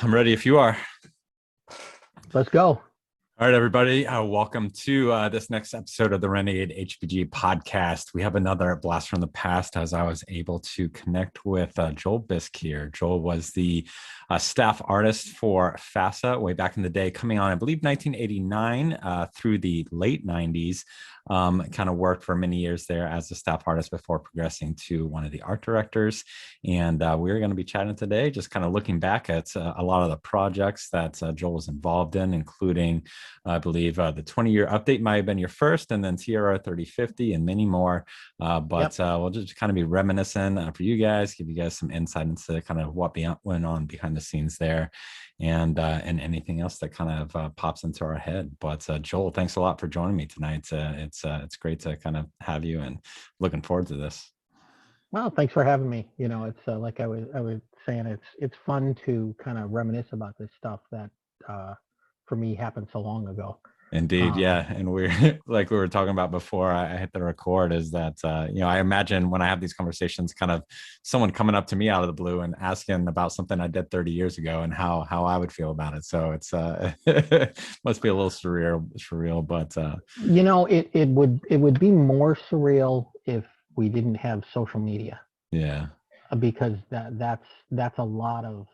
I'm ready if you are. Let's go. All right, everybody. Welcome to this next episode of the Renegade HPG podcast. We have another blast from the past as I was able to connect with Joel Biske here. Joel was the staff artist for FASA way back in the day, coming on, I believe, 1989 through the late 90s. Kind of worked for many years there as a staff artist before progressing to one of the art directors. And we're going to be chatting today, just kind of looking back at a lot of the projects that Joel was involved in, including I believe the 20-year update might have been your first, and then TRR 3050 and many more. We'll just kind of be reminiscing for you guys, give you guys some insight into kind of what went on behind the scenes there, and anything else that kind of pops into our head. But Joel, thanks a lot for joining me tonight. It's great to kind of have you, and looking forward to this. Well, thanks for having me. You know, it's like I was saying, it's fun to kind of reminisce about this stuff that for me happened so long ago. Indeed, yeah. And we're like we were talking about before I hit the record, is that I imagine when I have these conversations, kind of someone coming up to me out of the blue and asking about something I did 30 years ago and how I would feel about it. So it's must be a little surreal, but it would be more surreal if we didn't have social media. Yeah. Because that's a lot of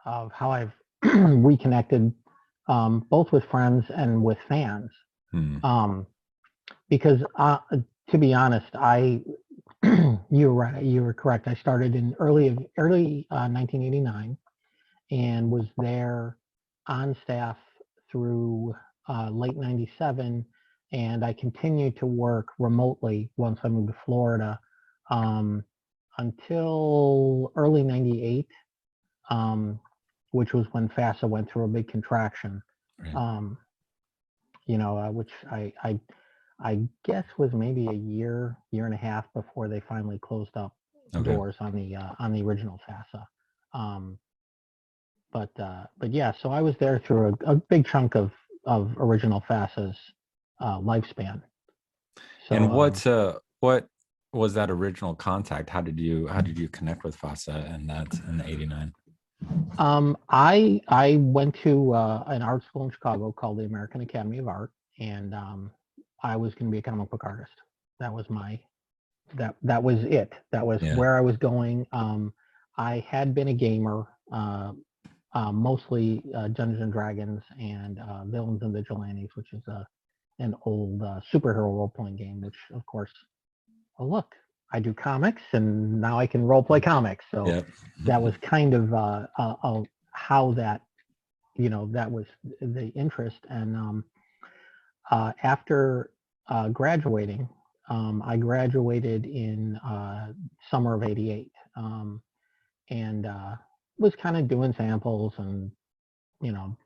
how I've reconnected, both with friends and with fans. Because to be honest, you were correct. I started in early 1989 and was there on staff through late 97, and I continued to work remotely once I moved to Florida until early 98. Which was when FASA went through a big contraction, right. Which I guess was maybe a year and a half before they finally closed up doors on the original FASA. But yeah, so I was there through a big chunk of original FASA's lifespan. So, and what was that original contact? How did you connect with FASA in the 89? I went to an art school in Chicago called the American Academy of Art, and I was going to be a comic book artist. That was that was it. That was where I was going. I had been a gamer, mostly Dungeons and Dragons and Villains and Vigilantes, which is an old superhero role-playing game, which of course, oh look, I do comics, and now I can role play comics. So that was kind of how that, that was the interest. And after graduating, I graduated in summer of '88, and was kind of doing samples and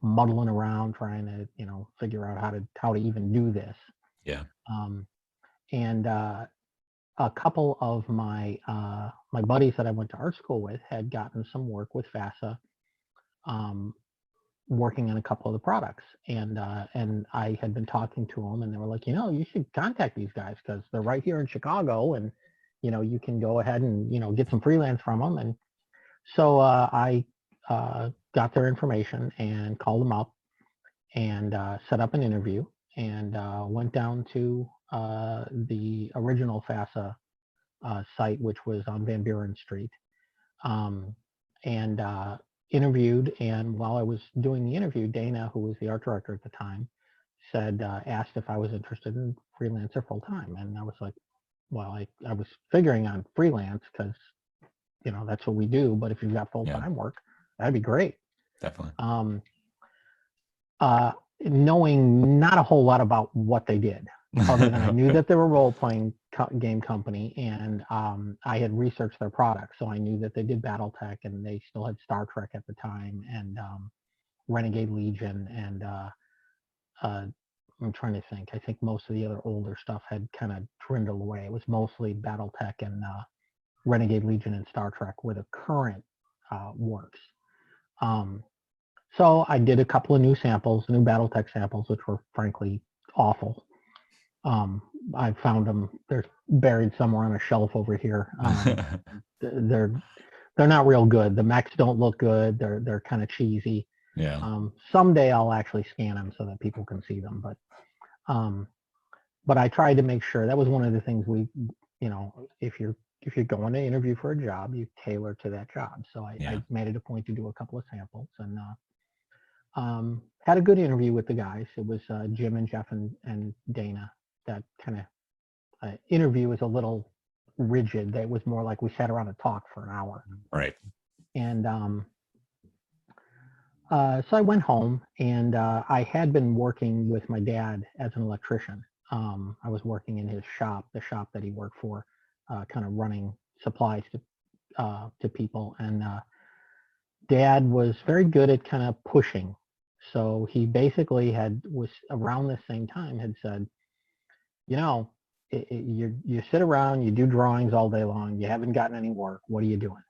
muddling around trying to figure out how to even do this. And a couple of my my buddies that I went to art school with had gotten some work with FASA, working on a couple of the products, and I had been talking to them, and they were like, you should contact these guys because they're right here in Chicago, and you can go ahead and get some freelance from them. And so I got their information and called them up and set up an interview, and went down to the original FASA site, which was on Van Buren Street, and interviewed. And while I was doing the interview, Dana, who was the art director at the time, asked if I was interested in freelance or full time. And I was like, well, I was figuring on freelance because that's what we do. But if you've got full time work, that'd be great. Definitely. Knowing not a whole lot about what they did, other than I knew that they were a role-playing game company, and I had researched their products, so I knew that they did BattleTech, and they still had Star Trek at the time, and Renegade Legion, and I'm trying to think. I think most of the other older stuff had kind of dwindled away. It was mostly BattleTech and Renegade Legion and Star Trek were the current works. So I did a couple of new BattleTech samples, which were frankly awful. I found them, they're buried somewhere on a shelf over here. They're they're not real good. The mechs don't look good. They're kind of cheesy. Yeah. Someday I'll actually scan them so that people can see them. But I tried to make sure that was one of the things if you're going to interview for a job, you tailor to that job. So I made it a point to do a couple of samples and had a good interview with the guys. It was Jim and Jeff and Dana. That kind of interview was a little rigid. That was more like we sat around and talked for an hour. Right. And so I went home and I had been working with my dad as an electrician. I was working in his shop, the shop that he worked for, kind of running supplies to people. And Dad was very good at kind of pushing. So he basically was around the same time had said, you sit around, you do drawings all day long, you haven't gotten any work. What are you doing?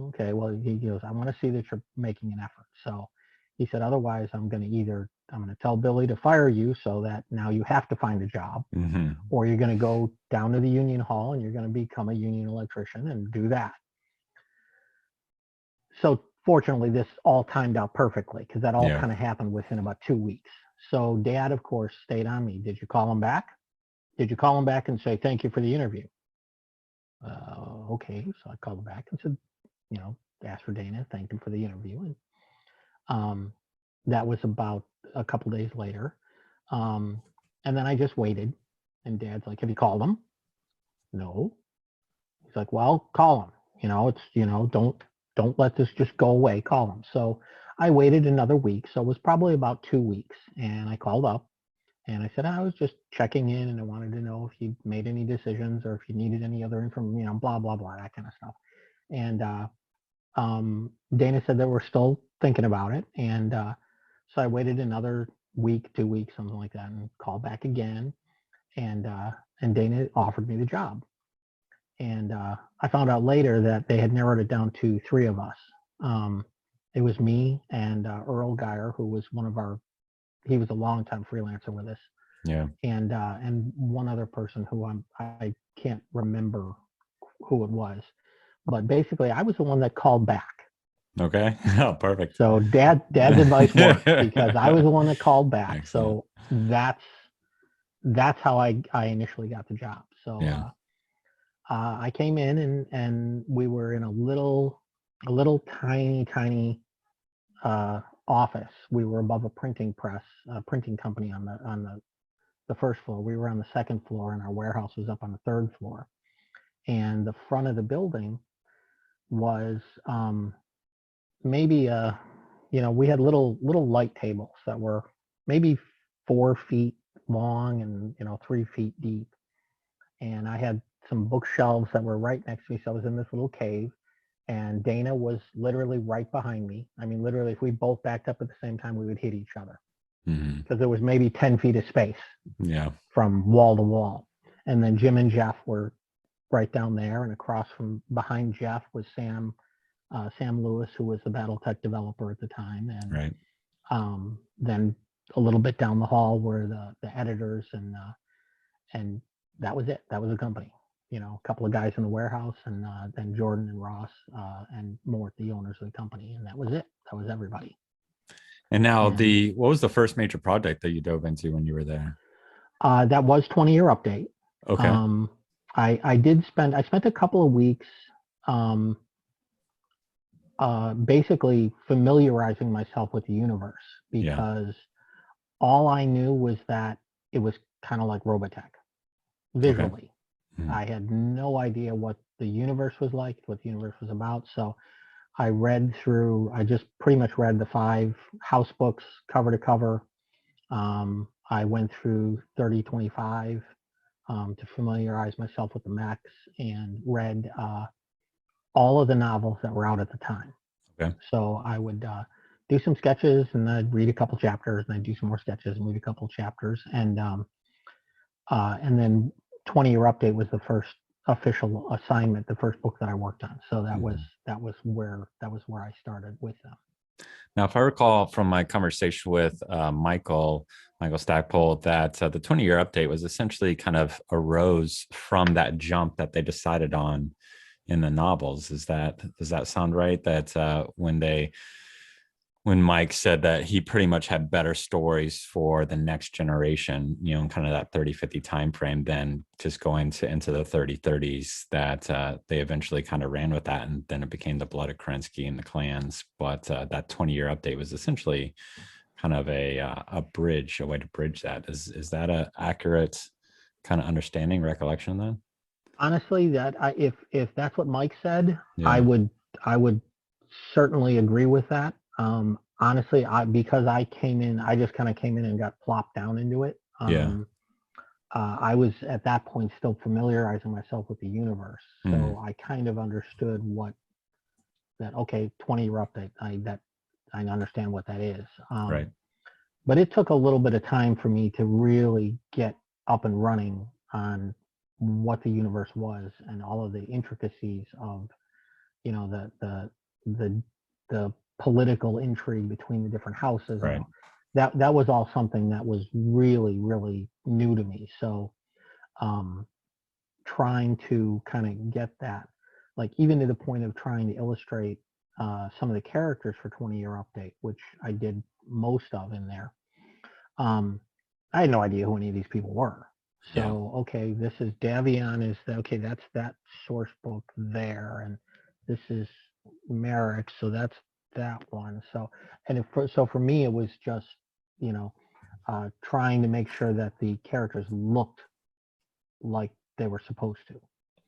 Okay, well, he goes, I want to see that you're making an effort. So he said, otherwise I'm going to tell Billy to fire you so that now you have to find a job, or you're going to go down to the union hall and you're going to become a union electrician and do that. So fortunately, this all timed out perfectly because that all kind of happened within about 2 weeks. So Dad, of course, stayed on me. Did you call him back? Did you call him back and say, thank you for the interview? Okay, so I called him back and said, asked for Dana, thanked him for the interview. And that was about a couple days later. And then I just waited. And Dad's like, have you called him? No. He's like, well, call him. Don't let this just go away. Call him. So I waited another week. So it was probably about 2 weeks. And I called up and I said, I was just checking in and I wanted to know if you made any decisions or if you needed any other information, blah, blah, blah, that kind of stuff. And Dana said that we're still thinking about it. And so I waited another week, 2 weeks, something like that, and called back again. And Dana offered me the job. And I found out later that they had narrowed it down to 3 of us. It was me and Earl Geyer, who was he was a longtime freelancer with us. Yeah. And one other person who I can't remember who it was. But basically, I was the one that called back. Okay. Oh, perfect. So Dad's advice worked because I was the one that called back. Excellent. So that's how I initially got the job. So I came in and we were in a little tiny office. We were above a printing press, printing company on the first floor. We were on the second floor and our warehouse was up on the third floor. And the front of the building was maybe we had little light tables that were maybe 4 feet long and 3 feet deep. And I had some bookshelves that were right next to me. So I was in this little cave and Dana was literally right behind me. I mean, literally, if we both backed up at the same time, we would hit each other because there was maybe 10 feet of space from wall to wall. And then Jim and Jeff were right down there, and across from behind Jeff was Sam Lewis, who was the BattleTech developer at the time. And then a little bit down the hall were the editors, and that was it. That was the company. A couple of guys in the warehouse, and then Jordan and Ross and Mort, the owners of the company, and that was it. That was everybody. And now, what was the first major project that you dove into when you were there? That was 20-year update. Okay. I spent a couple of weeks basically familiarizing myself with the universe because all I knew was that it was kind of like Robotech visually. Okay. I had no idea what the universe was like, what the universe was about. So I just pretty much read the 5 house books cover to cover. I went through 3025 to familiarize myself with the mechs and read all of the novels that were out at the time. Okay. So I would do some sketches and I'd read a couple chapters and I'd do some more sketches and read a couple chapters. And then 20-year update was the first official assignment, the first book that I worked on. So that was where I started with them. Now, if I recall from my conversation with Michael Stackpole, that the 20-year update was essentially kind of arose from that jump that they decided on in the novels. Does that sound right? That when Mike said that he pretty much had better stories for the next generation, in kind of that 30-50 time frame, than just going into the 30-30s, that they eventually kind of ran with that, and then it became the Blood of Kerensky and the clans. But that 20-year update was essentially kind of a bridge, a way to bridge that. Is that a accurate kind of understanding, recollection then? Honestly, if that's what Mike said, Yeah. I would certainly agree with that. Honestly, because I just kind of came in and got plopped down into it. Yeah. I was at that point still familiarizing myself with the universe, so I kind of understood okay, 20-year update. I understand what that is. Right. But it took a little bit of time for me to really get up and running on what the universe was and all of the intricacies of, the political intrigue between the different houses. Right. And that was all something that was really, really new to me. So trying to kind of get that, like even to the point of trying to illustrate some of the characters for 20-year update, which I did most of in there. I had no idea who any of these people were. So, okay, this is Davion okay, that's that source book there. And this is Merrick. So that's that one. So, so for me, it was just, trying to make sure that the characters looked like they were supposed to.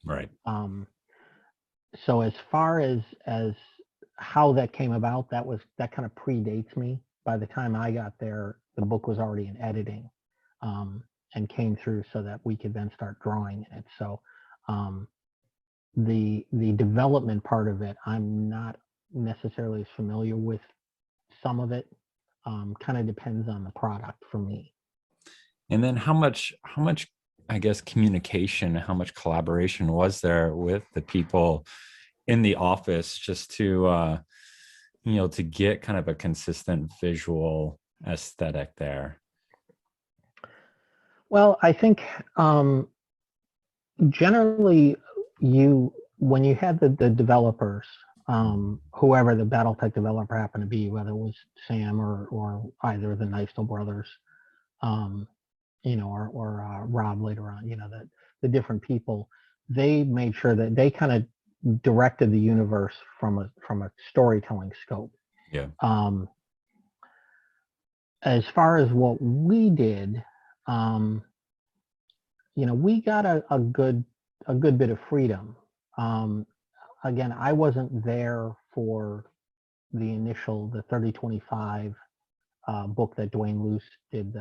Right. So as far as how that came about, that kind of predates me. By the time I got there, the book was already in editing, and came through so that we could then start drawing in it. So the development part of it, I'm not necessarily familiar with some of it. Kind of depends on the product for me. And then how much, I guess, communication, how much collaboration was there with the people in the office, just to, to get kind of a consistent visual aesthetic there? Well, I think generally when you had the developers, whoever the BattleTech developer happened to be, whether it was Sam or either of the Knightstone brothers, or Rob later on, the different people, they made sure that they kind of directed the universe from a storytelling scope. Yeah. As far as what we did, we got a good bit of freedom. Again, I wasn't there for the 3025 book that Dwayne Luce did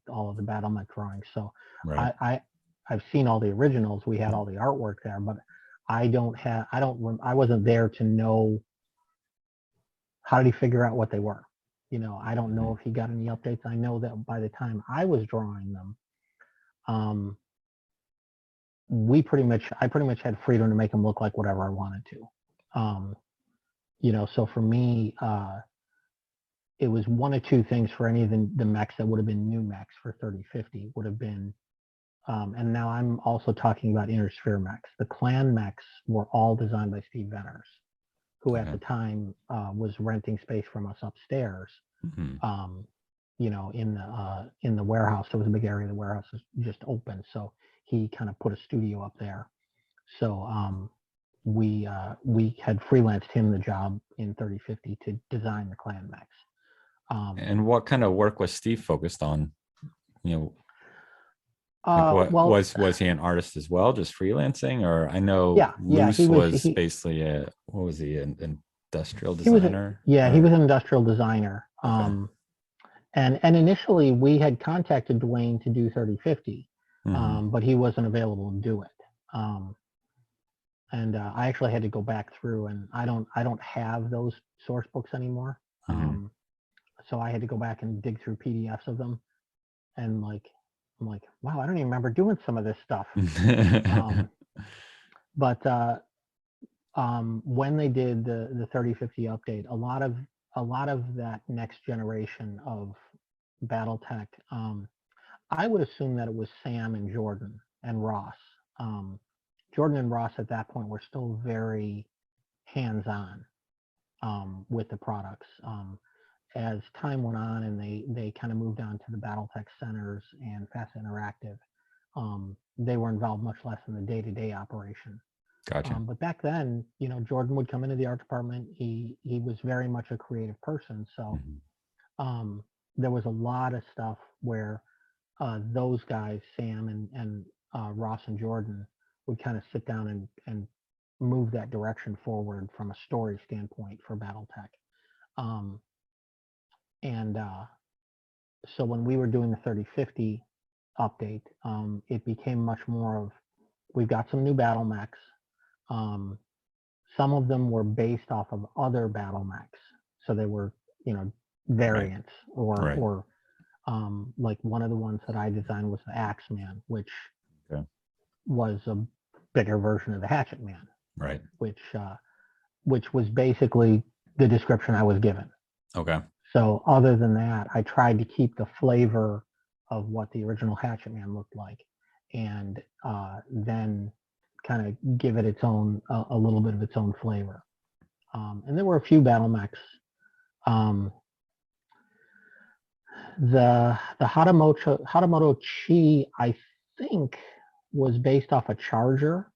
all of the BattleTech drawings. So Right. I've seen all the originals. We had all the artwork there, but I wasn't there to know how did he figure out what they were. I don't know if he got any updates. I know that by the time I was drawing them, I pretty much had freedom to make them look like whatever I wanted to. So for me, it was one of two things for any of the mechs that would have been new mechs for 3050 would have been, and now I'm also talking about Inner Sphere mechs. The clan mechs were all designed by Steve Venners, who at the time was renting space from us upstairs. In the warehouse. There was a big area of the warehouse was just open, so he kind of put a studio up there. So we had freelanced him the job in 3050 to design the clan mechs. And what kind of work was Steve focused on? Like was he an artist as well, just freelancing? Or I know Luce was basically what was he, an industrial designer? He was an industrial designer. Okay. And initially we had contacted Dwayne to do 3050, but he wasn't available to do it. And I actually had to go back through, and I don't have those source books anymore. So I had to go back and dig through PDFs of them, and I'm like, wow, I don't even remember doing some of this stuff. But when they did the 3050 update, a lot of that next generation of BattleTech, I would assume that it was Sam and Jordan and Ross Jordan and Ross at that point were still very hands-on with the products. As time went on and they kind of moved on to the BattleTech centers and FASA Interactive, they were involved much less in the day-to-day operation. Gotcha. But back then, you know, Jordan would come into the art department. He was very much a creative person. So there was a lot of stuff where those guys, Sam and Ross and Jordan, would kind of sit down and move that direction forward from a story standpoint for BattleTech. So when we were doing the 3050 update, it became much more of, we've got some new battle mechs. Some of them were based off of other battle mechs, so they were, you know, variants, or like one of the ones that I designed was the Axeman, which was a bigger version of the Hatchet Man, right? Which was basically the description I was given. Okay. So other than that, I tried to keep the flavor of what the original Hatchet Man looked like, and then kind of give it its own, a little bit of its own flavor. And there were a few battle mechs. The Hatamoto Chi, I think, was based off a Charger.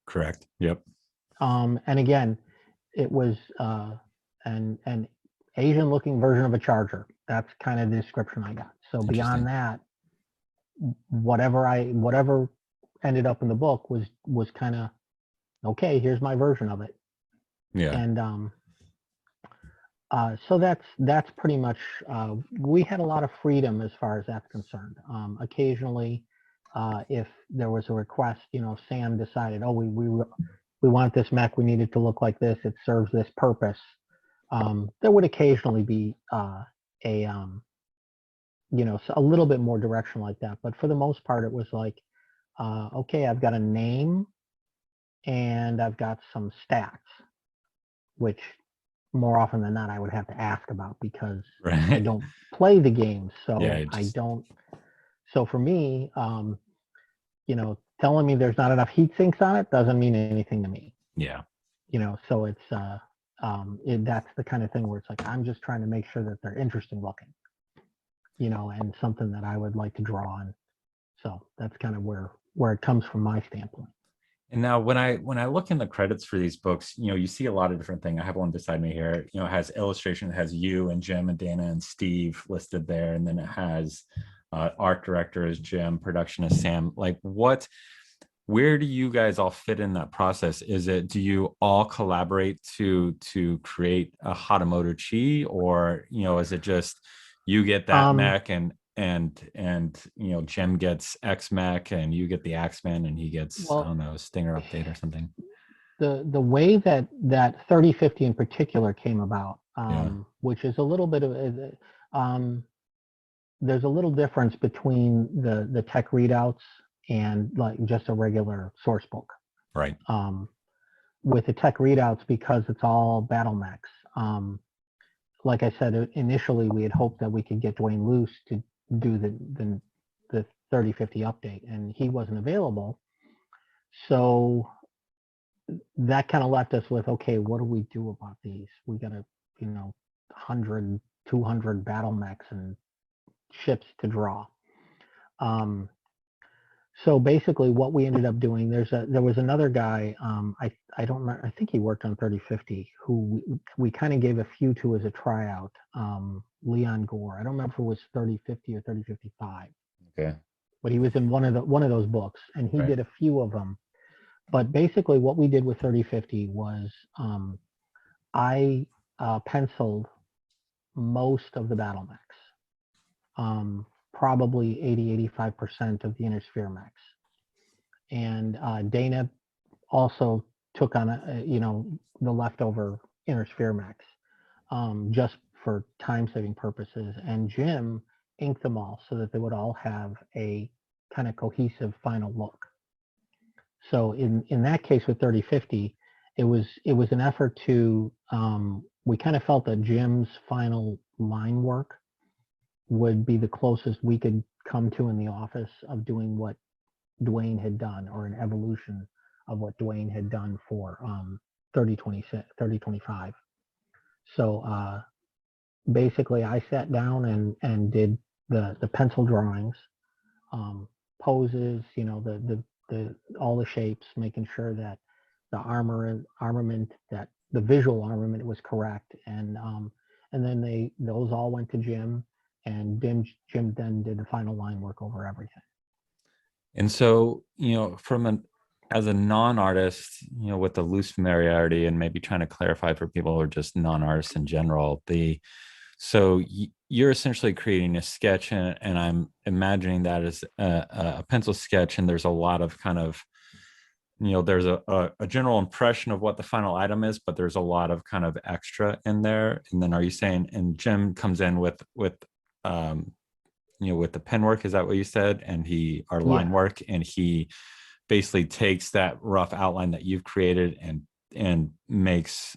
Correct. Yep. And again, it was an Asian looking version of a Charger. That's kind of the description I got. So beyond that, whatever ended up in the book was kind of, okay, here's my version of it. Yeah. And so that's pretty much, we had a lot of freedom as far as that's concerned. Occasionally, if there was a request, you know, Sam decided, oh, we want this mech, we need it to look like this, it serves this purpose. There would occasionally be you know, a little bit more direction like that, but for the most part, it was like, okay, I've got a name and I've got some stats, which more often than not I would have to ask about because I don't play the game, so I don't. So for me, you know, telling me there's not enough heat sinks on it doesn't mean anything to me. Yeah. You know, so it's that's the kind of thing where it's like, I'm just trying to make sure that they're interesting looking, you know, and something that I would like to draw on. So that's kind of where it comes from my standpoint. And now when I look in the credits for these books, you know, you see a lot of different things. I have one beside me here, you know, it has illustration, it has you and Jim and Dana and Steve listed there. And then it has art director is Jim, production is Sam. Like where do you guys all fit in that process? Do you all collaborate to create a Hatamoto Chi, or, you know, is it just you get that mech and you know, Jim gets X mech and you get the Axeman and he gets, I don't know, Stinger update or something? The way that 3050 in particular came about, which is a little bit of there's a little difference between the tech readouts and like just a regular source book. Right. With the tech readouts, because it's all battle mechs. Like I said, initially we had hoped that we could get Dwayne Luce to do the 3050 update, and he wasn't available. So that kind of left us with, okay, what do we do about these? We got you know, 100, 200 battle mechs and ships to draw. So basically what we ended up doing, there was another guy, I don't remember, I think he worked on 3050, who we kind of gave a few to as a tryout, Leon Gore. I don't remember if it was 3050 or 3055. Okay. But he was in one of those books, and he did a few of them. But basically what we did with 3050 was I penciled most of the battle mechs. Probably 80-85% of the inner sphere mechs, and Dana also took on you know, the leftover inner sphere mechs, just for time saving purposes, and Jim inked them all so that they would all have a kind of cohesive final look. So in that case with 3050, it was an effort to we kind of felt that Jim's final line work would be the closest we could come to in the office of doing what Dwayne had done, or an evolution of what Dwayne had done for 3025. So basically I sat down and did the pencil drawings, poses, the all the shapes, making sure that the armament, that the visual armament was correct, and then those all went to Jim, and Jim then did the final line work over everything. And so, as a non-artist, with the loose familiarity and maybe trying to clarify for people who are just non-artists in general, so you're essentially creating a sketch, and I'm imagining that as a pencil sketch, and there's a lot of kind of, there's a general impression of what the final item is, but there's a lot of kind of extra in there. And then are you saying, and Jim comes in with the pen work, is that what you said? And our line work, and he basically takes that rough outline that you've created and makes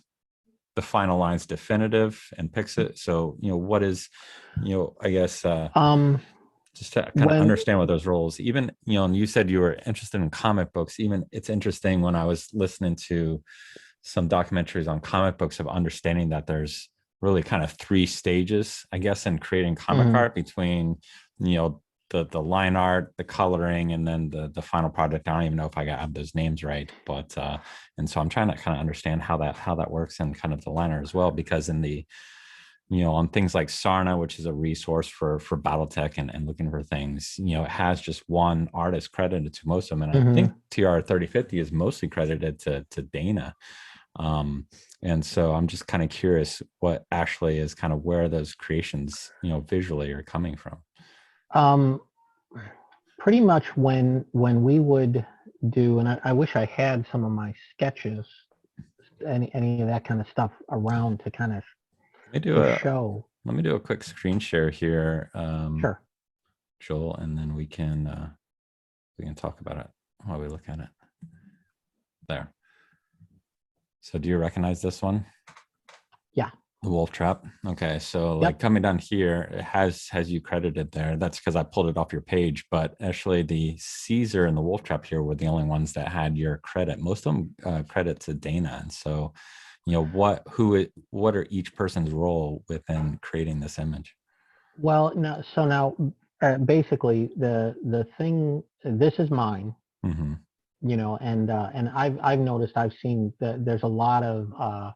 the final lines definitive and picks it. So, what is, I guess, just to kind of understand what those roles, even, and you said you were interested in comic books. Even it's interesting when I was listening to some documentaries on comic books of understanding that there's really kind of 3 stages, I guess, in creating comic art, between, the line art, the coloring, and then the final product. I don't even know if I have those names right, but and so I'm trying to kind of understand how that works in kind of the liner as well, because in the, on things like Sarna, which is a resource for BattleTech and looking for things, it has just one artist credited to most of them, and I think TR 3050 is mostly credited to Dana. And so I'm just kind of curious what actually is kind of where those creations, visually are coming from. Pretty much when we would do, and I wish I had some of my sketches, any of that kind of stuff around to kind of show. Let me do a quick screen share here, Sure, Joel, and then we can talk about it while we look at it. There. So do you recognize this one? Yeah. The wolf trap. Okay. So like coming down here, it has you credited there. That's because I pulled it off your page, but actually the Caesar and the wolf trap here were the only ones that had your credit. Most of them credit to Dana. And so, what are each person's role within creating this image? Well, now basically the thing, this is mine, and I've noticed, I've seen that there's a lot of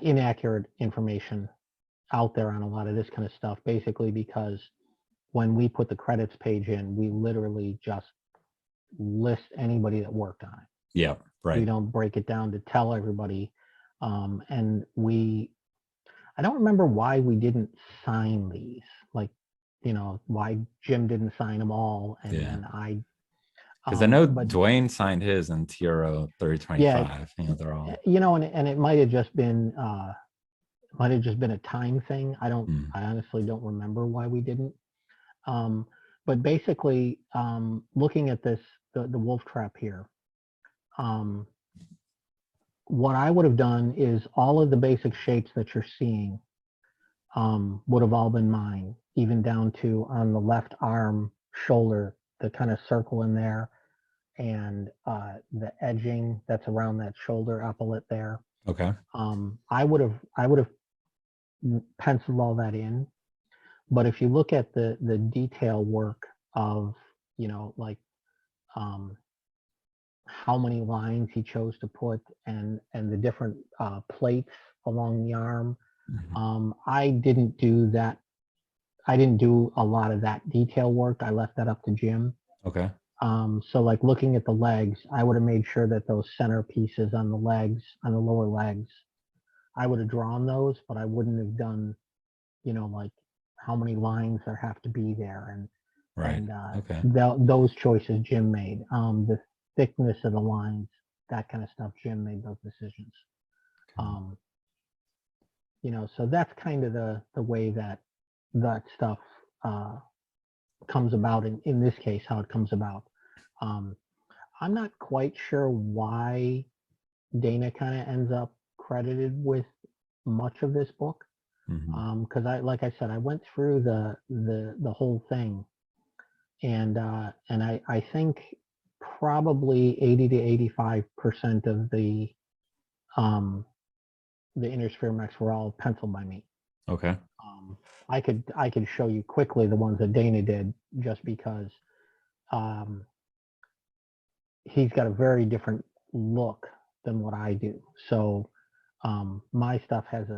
inaccurate information out there on a lot of this kind of stuff, basically because when we put the credits page in, we literally just list anybody that worked on it. Yeah, right. We don't break it down to tell everybody. And I don't remember why we didn't sign these, like, why Jim didn't sign them all. And then because I know Dwayne signed his in TRO 3025. Yeah, they're all, and it might have just been a time thing. I honestly don't remember why we didn't. But basically, looking at this, the wolf trap here, what I would have done is all of the basic shapes that you're seeing would have all been mine, even down to on the left arm shoulder, the kind of circle in there, and the edging that's around that shoulder epaulette there. Okay. I would have penciled all that in, but if you look at the detail work of, like how many lines he chose to put, and the different plates along the arm, I didn't do that. I didn't do a lot of that detail work. I left that up to Jim. Okay. So like looking at the legs, I would have made sure that those center pieces on the legs, on the lower legs, I would have drawn those, but I wouldn't have done, like how many lines there have to be there. Those choices Jim made. The thickness of the lines, that kind of stuff, Jim made those decisions. So that's kind of the way that stuff comes about in this case, how it comes about. I'm not quite sure why Dana kind of ends up credited with much of this book, because like I said, I went through the whole thing, and I think probably 80 to 85% of the inner sphere mechs were all penciled by me. Okay. I could show you quickly the ones that Dana did, just because he's got a very different look than what I do. So my stuff tends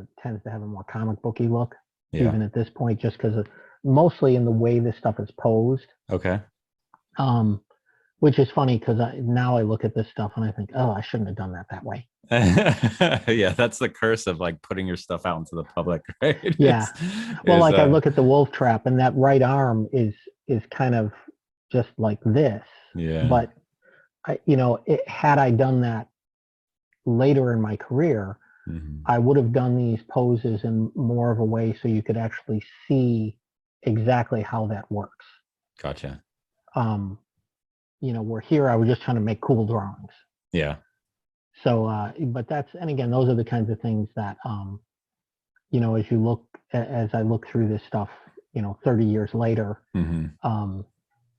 to have a more comic booky look, Yeah. even at this point, just because mostly in the way this stuff is posed. Okay. Which is funny, because now I look at this stuff and I think, oh, I shouldn't have done that way. Yeah, that's the curse of like putting your stuff out into the public, right? Yeah. Well, I look at the wolf trap, and that right arm is kind of just like this. Yeah. But had I done that later in my career, I would have done these poses in more of a way so you could actually see exactly how that works. Gotcha. Where here I was just trying to make cool drawings. Yeah. So, but and again, those are the kinds of things that, as I look through this stuff, 30 years later, and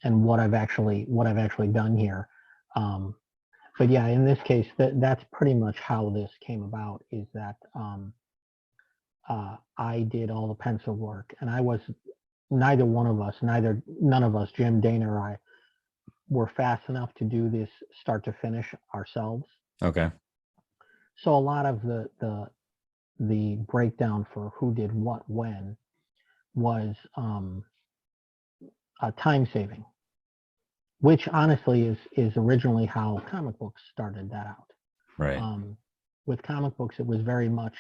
what I've actually done here. But yeah, in this case, that's pretty much how this came about, is that I did all the pencil work, and none of us, Jim, Dana, or I, were fast enough to do this start to finish ourselves. Okay. So a lot of the breakdown for who did what when was time saving, which honestly is originally how comic books started that out. Right. With comic books, it was very much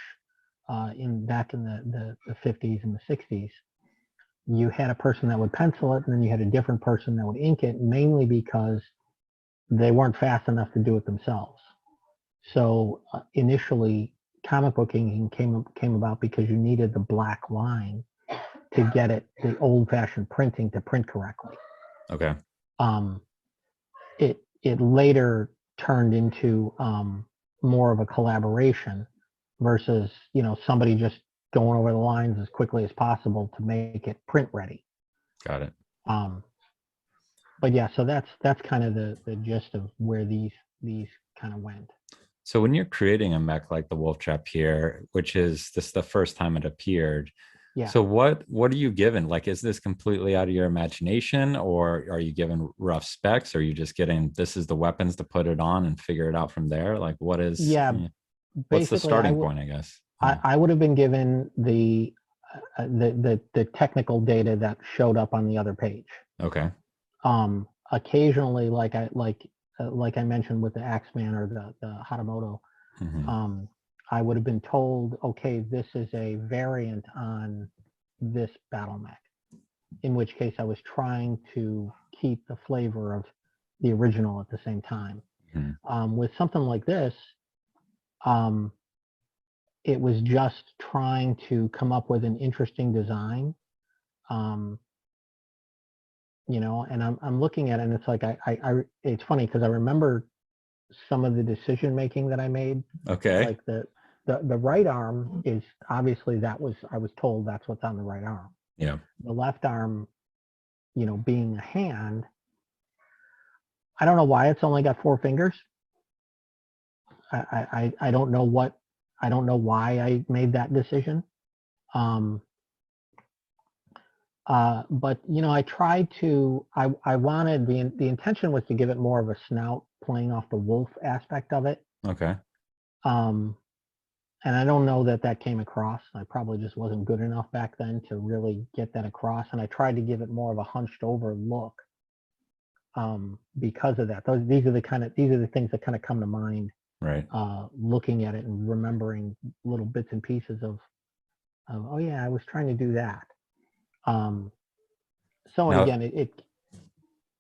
back in the 50s and the 60s. You had a person that would pencil it, and then you had a different person that would ink it, mainly because they weren't fast enough to do it themselves. So initially, comic book inking came about because you needed the black line to get the old-fashioned printing to print correctly. Okay. It later turned into more of a collaboration versus somebody just going over the lines as quickly as possible to make it print ready. Got it. But yeah, so that's kind of the gist of where these kind of went. So when you're creating a mech like the Wolf Trap here, which is this the first time it appeared, yeah. So what are you given? Like, is this completely out of your imagination, or are you given rough specs? Or are you just getting, this is the weapons to put it on and figure it out from there? Like, what is, what's the starting point, I guess? I would have been given the technical data that showed up on the other page. Okay. Occasionally, like I mentioned with the Axeman or the Hatamoto, I would have been told, okay, this is a variant on this battle mech, in which case I was trying to keep the flavor of the original at the same time. With something like this, it was just trying to come up with an interesting design. And I'm looking at it, and it's like it's funny because I remember some of the decision making that I made. Okay. Like the right arm is obviously I was told that's what's on the right arm. Yeah. The left arm, being a hand, I don't know why it's only got 4 fingers. I don't know why I made that decision. But I tried to, I wanted the intention was to give it more of a snout, playing off the wolf aspect of it. Okay. And I don't know that came across. I probably just wasn't good enough back then to really get that across. And I tried to give it more of a hunched over look because of that. These are the things that kind of come to mind. Right. Looking at it and remembering little bits and pieces of oh yeah, I was trying to do that. So now, again,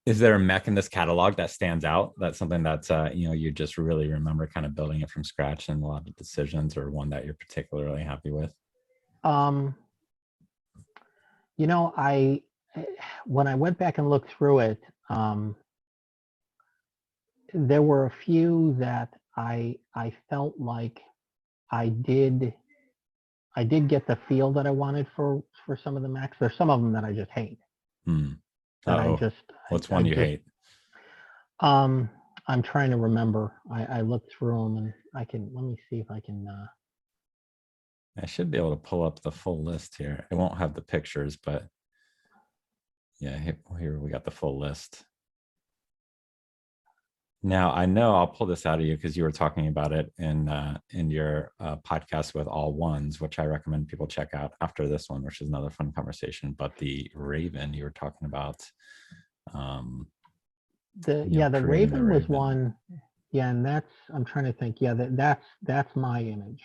is there a mech in this catalog that stands out? That's something that's you just really remember kind of building it from scratch and a lot of decisions, or one that you're particularly happy with? When I went back and looked through it, there were a few that I felt like I did get the feel that I wanted for some of the mechs. There's some of them that I just hate. What's one you hate? I'm trying to remember. I looked through them, and let me see if I can. I should be able to pull up the full list here. It won't have the pictures, but yeah, here we got the full list. Now I know I'll pull this out of you because you were talking about it in your podcast with All Ones, which I recommend people check out after this one, which is another fun conversation. But the Raven you were talking about, the Raven was one. Yeah, and I'm trying to think. Yeah, that's my image.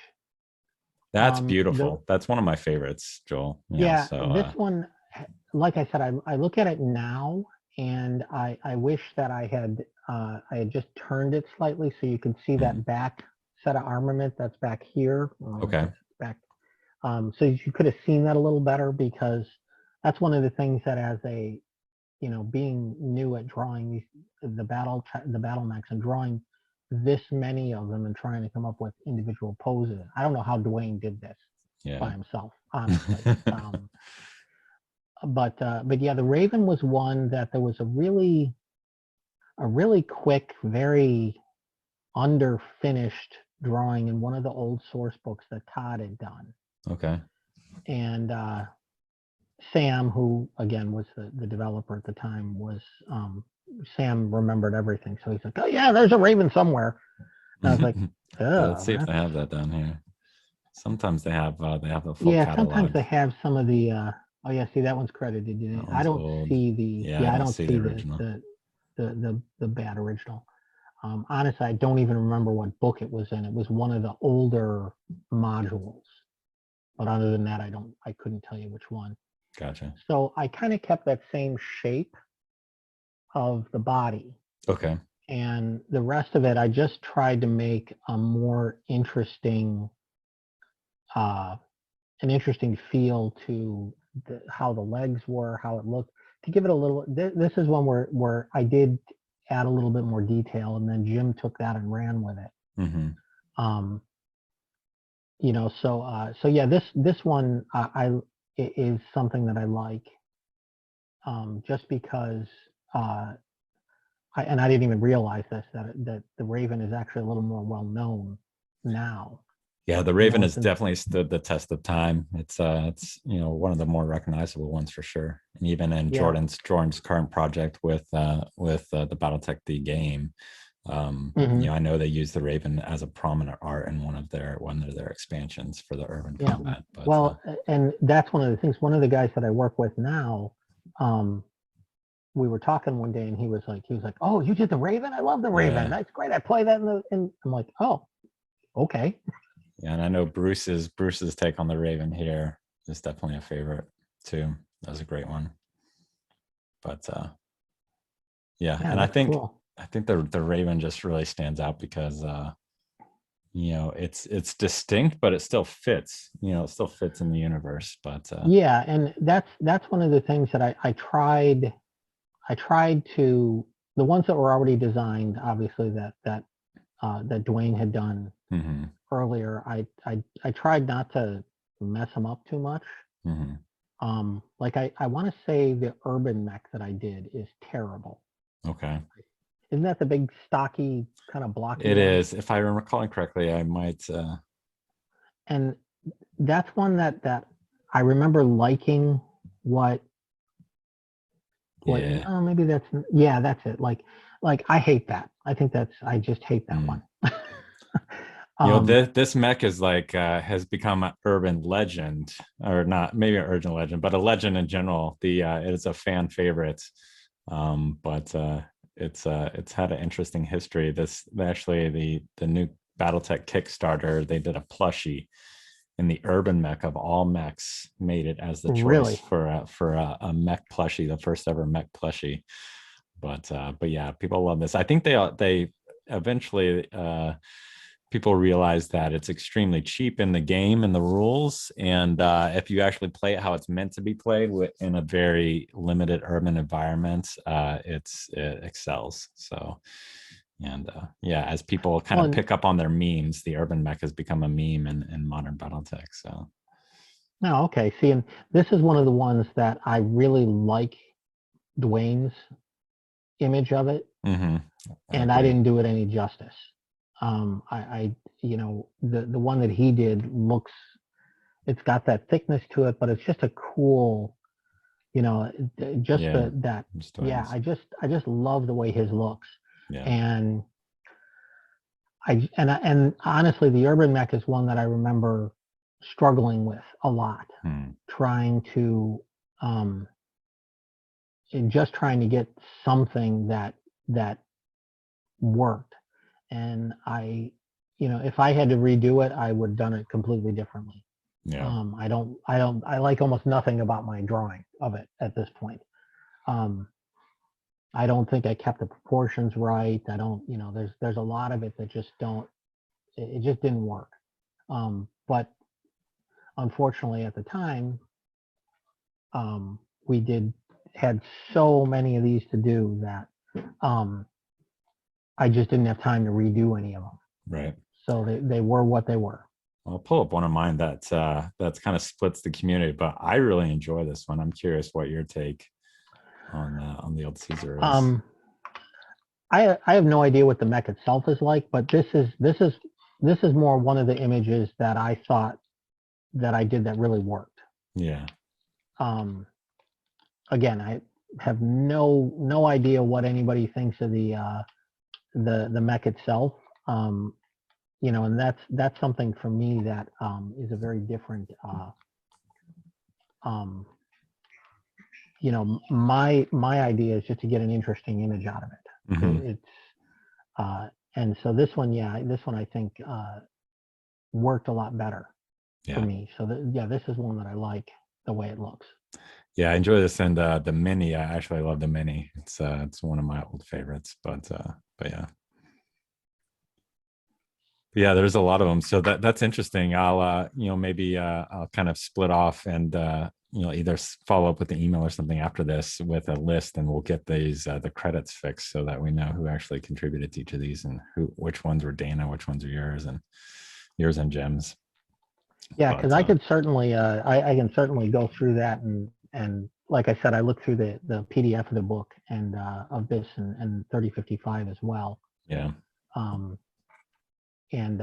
That's beautiful. That's one of my favorites, Joel. Yeah, so, this one, like I said, I look at it now, and I wish that I had just turned it slightly so you could see that back set of armament that's back here. Okay. Back, so you could have seen that a little better, because that's one of the things that, as a, being new at drawing the BattleMechs and drawing this many of them and trying to come up with individual poses. I don't know how Dwayne did this by himself, honestly. But yeah, the Raven was one that there was a really quick, very underfinished drawing in one of the old source books that Todd had done. Okay. And Sam, who again was the developer at the time, Sam remembered everything. So he's like, oh yeah, there's a Raven somewhere. And I was like, oh, let's see if they have that down here. Sometimes they have the full catalog. Sometimes they have some of the oh yeah, see, that one's credited. I don't see the I don't see the original. The bad original. Honestly, I don't even remember what book it was in. It was one of the older modules. But other than that, I couldn't tell you which one. Gotcha. So I kind of kept that same shape of the body. Okay. And the rest of it, I just tried to make a more interesting, an interesting feel to how the legs were, how it looked, to give it a little. This is one where I did add a little bit more detail, and then Jim took that and ran with it. Mm-hmm. So yeah, this one it is something that I like, just because I didn't even realize this, that the Raven is actually a little more well known now. Yeah, the Raven has definitely stood the test of time. It's one of the more recognizable ones for sure. And even in Jordan's current project with the BattleTech the game, I know they use the Raven as a prominent art in one of their expansions for the urban combat. But, and that's one of the things. One of the guys that I work with now, we were talking one day, and he was like, "Oh, you did the Raven? I love the Raven. That's great. I play that and I'm like, oh, okay." Yeah, and I know Bruce's take on the Raven here is definitely a favorite too. That was a great one. But and I think the Raven just really stands out because it's distinct, but it still fits. It still fits in the universe. But and that's one of the things that I tried to, the ones that were already designed, obviously that Dwayne had done earlier. I tried not to mess them up too much. Like I want to say the UrbanMech that I did is terrible. Okay. Isn't that the big stocky kind of blocky? It is. If I remember calling correctly, I might. And that's one that I remember liking. Oh, maybe that's it. Like I hate that. I think I just hate that one. This mech is has become an urban legend, or not maybe an urban legend, but a legend in general. It is a fan favorite, but it's had an interesting history. Actually the new BattleTech Kickstarter, they did a plushie, and the UrbanMech of all mechs made it as the choice for a mech plushie, the first ever mech plushie. But yeah, people love this. I think they eventually people realize that it's extremely cheap in the game and the rules, and if you actually play it how it's meant to be played in a very limited urban environment, it excels. So, and as people kind of pick up on their memes, the UrbanMech has become a meme in modern BattleTech. So, no, okay. See, and this is one of the ones that I really like Dwayne's image of it. Mm-hmm. and I didn't do it any justice. The one that he did looks, it's got that thickness to it, but it's just a cool, just Yeah. Just yeah, nice. I just love the way his looks. Yeah. And and honestly, the UrbanMech is one that I remember struggling with a lot, Hmm. trying to, um, and just trying to get something that worked. And if I had to redo it, I would have done it completely differently. Yeah. I like almost nothing about my drawing of it at this point. Um, I don't think I kept the proportions right. I don't, there's a lot of it that just don't, it just didn't work. But unfortunately at the time, we had so many of these to do that, I just didn't have time to redo any of them. Right. So they were what they were. I'll pull up one of mine that's kind of splits the community, but I really enjoy this one. I'm curious what your take on the old Caesar is. I have no idea what the mech itself is like, but this is more one of the images that I thought that I did that really worked. Yeah. Again, I have no idea what anybody thinks of the mech itself. And that's something for me that is a very different. My idea is just to get an interesting image out of it. Mm-hmm. And so this one, I think worked a lot better for Yeah. me. So this is one that I like the way it looks. Yeah, I enjoy this, and the mini. I actually love the mini. It's one of my old favorites. But yeah. Yeah, there's a lot of them. So that's interesting. I'll maybe I'll kind of split off and either follow up with the email or something after this with a list, and we'll get these the credits fixed so that we know who actually contributed to each of these and which ones were Dana, which ones are yours and Jim's. Yeah, because I could certainly I can certainly go through that and like I said, I looked through the PDF of the book and of this and 3055 as well. Yeah. And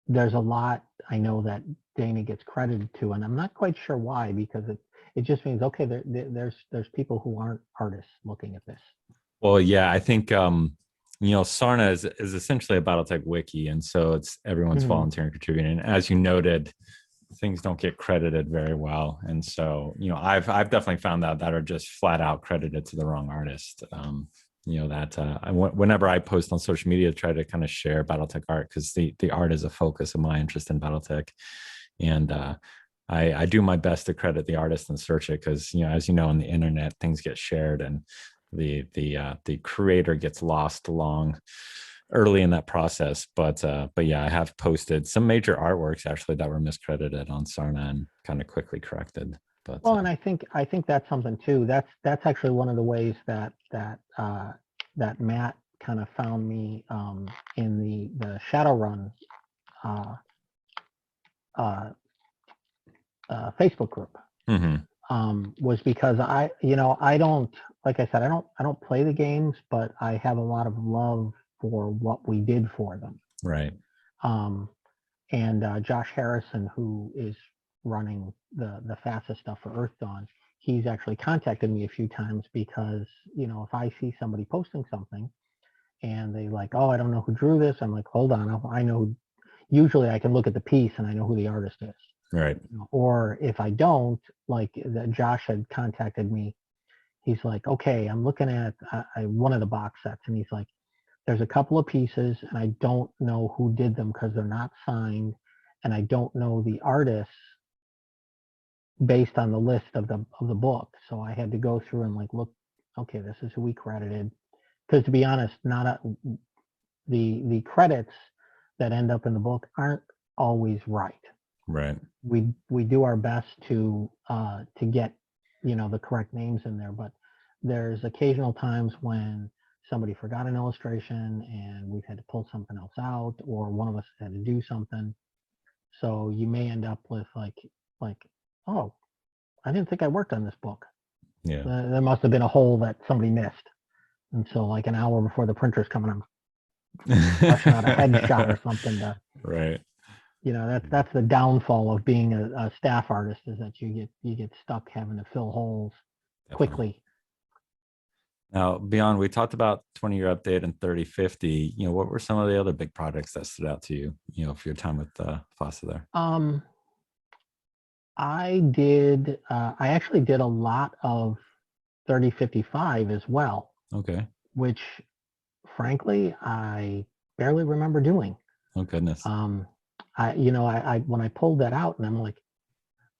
there's a lot I know that Dana gets credited to, and I'm not quite sure why, because it just means, okay, there's people who aren't artists looking at this. Well, yeah, I think Sarna is essentially a BattleTech wiki, and so it's everyone's volunteering, contributing. And as you noted, things don't get credited very well, and so I've definitely found that are just flat out credited to the wrong artist. Whenever I post on social media, try to kind of share BattleTech art, because the art is a focus of my interest in BattleTech, and I do my best to credit the artist and search it, because as you know, on the internet, things get shared and the creator gets lost early in that process. But yeah, I have posted some major artworks actually that were miscredited on Sarna and kind of quickly corrected. But well, and I think that's something too. That's actually one of the ways that Matt kind of found me in the Shadowrun Facebook group. Was because I don't, like I said, I don't play the games, but I have a lot of love for what we did for them. Right. And Josh Harrison, who is running the FASA stuff for Earth Dawn, he's actually contacted me a few times because, if I see somebody posting something and they like, oh, I don't know who drew this, I'm like, hold on, I know. Usually I can look at the piece and I know who the artist is. Right. Or if I don't, like Josh had contacted me, he's like, okay, I'm looking at one of the box sets, and he's like, there's a couple of pieces and I don't know who did them because they're not signed, and I don't know the artists based on the list of the book. So I had to go through and like look, okay, this is who we credited. Because to be honest, the credits that end up in the book aren't always right. Right. We do our best to get the correct names in there, but there's occasional times when somebody forgot an illustration and we've had to pull something else out, or one of us had to do something. So you may end up with like, oh, I didn't think I worked on this book. Yeah. There must have been a hole that somebody missed. And so like an hour before the printer's coming, I'm rushing out a headshot or something to, Right. that's the downfall of being a staff artist, is that you get stuck having to fill holes Definitely. quickly. Now, beyond, we talked about 20-year update and 3050. What were some of the other big projects that stood out to you, for your time with FASA there? I actually did a lot of 3055 as well, Okay. which frankly I barely remember doing. Oh, goodness. I when I pulled that out and I'm like,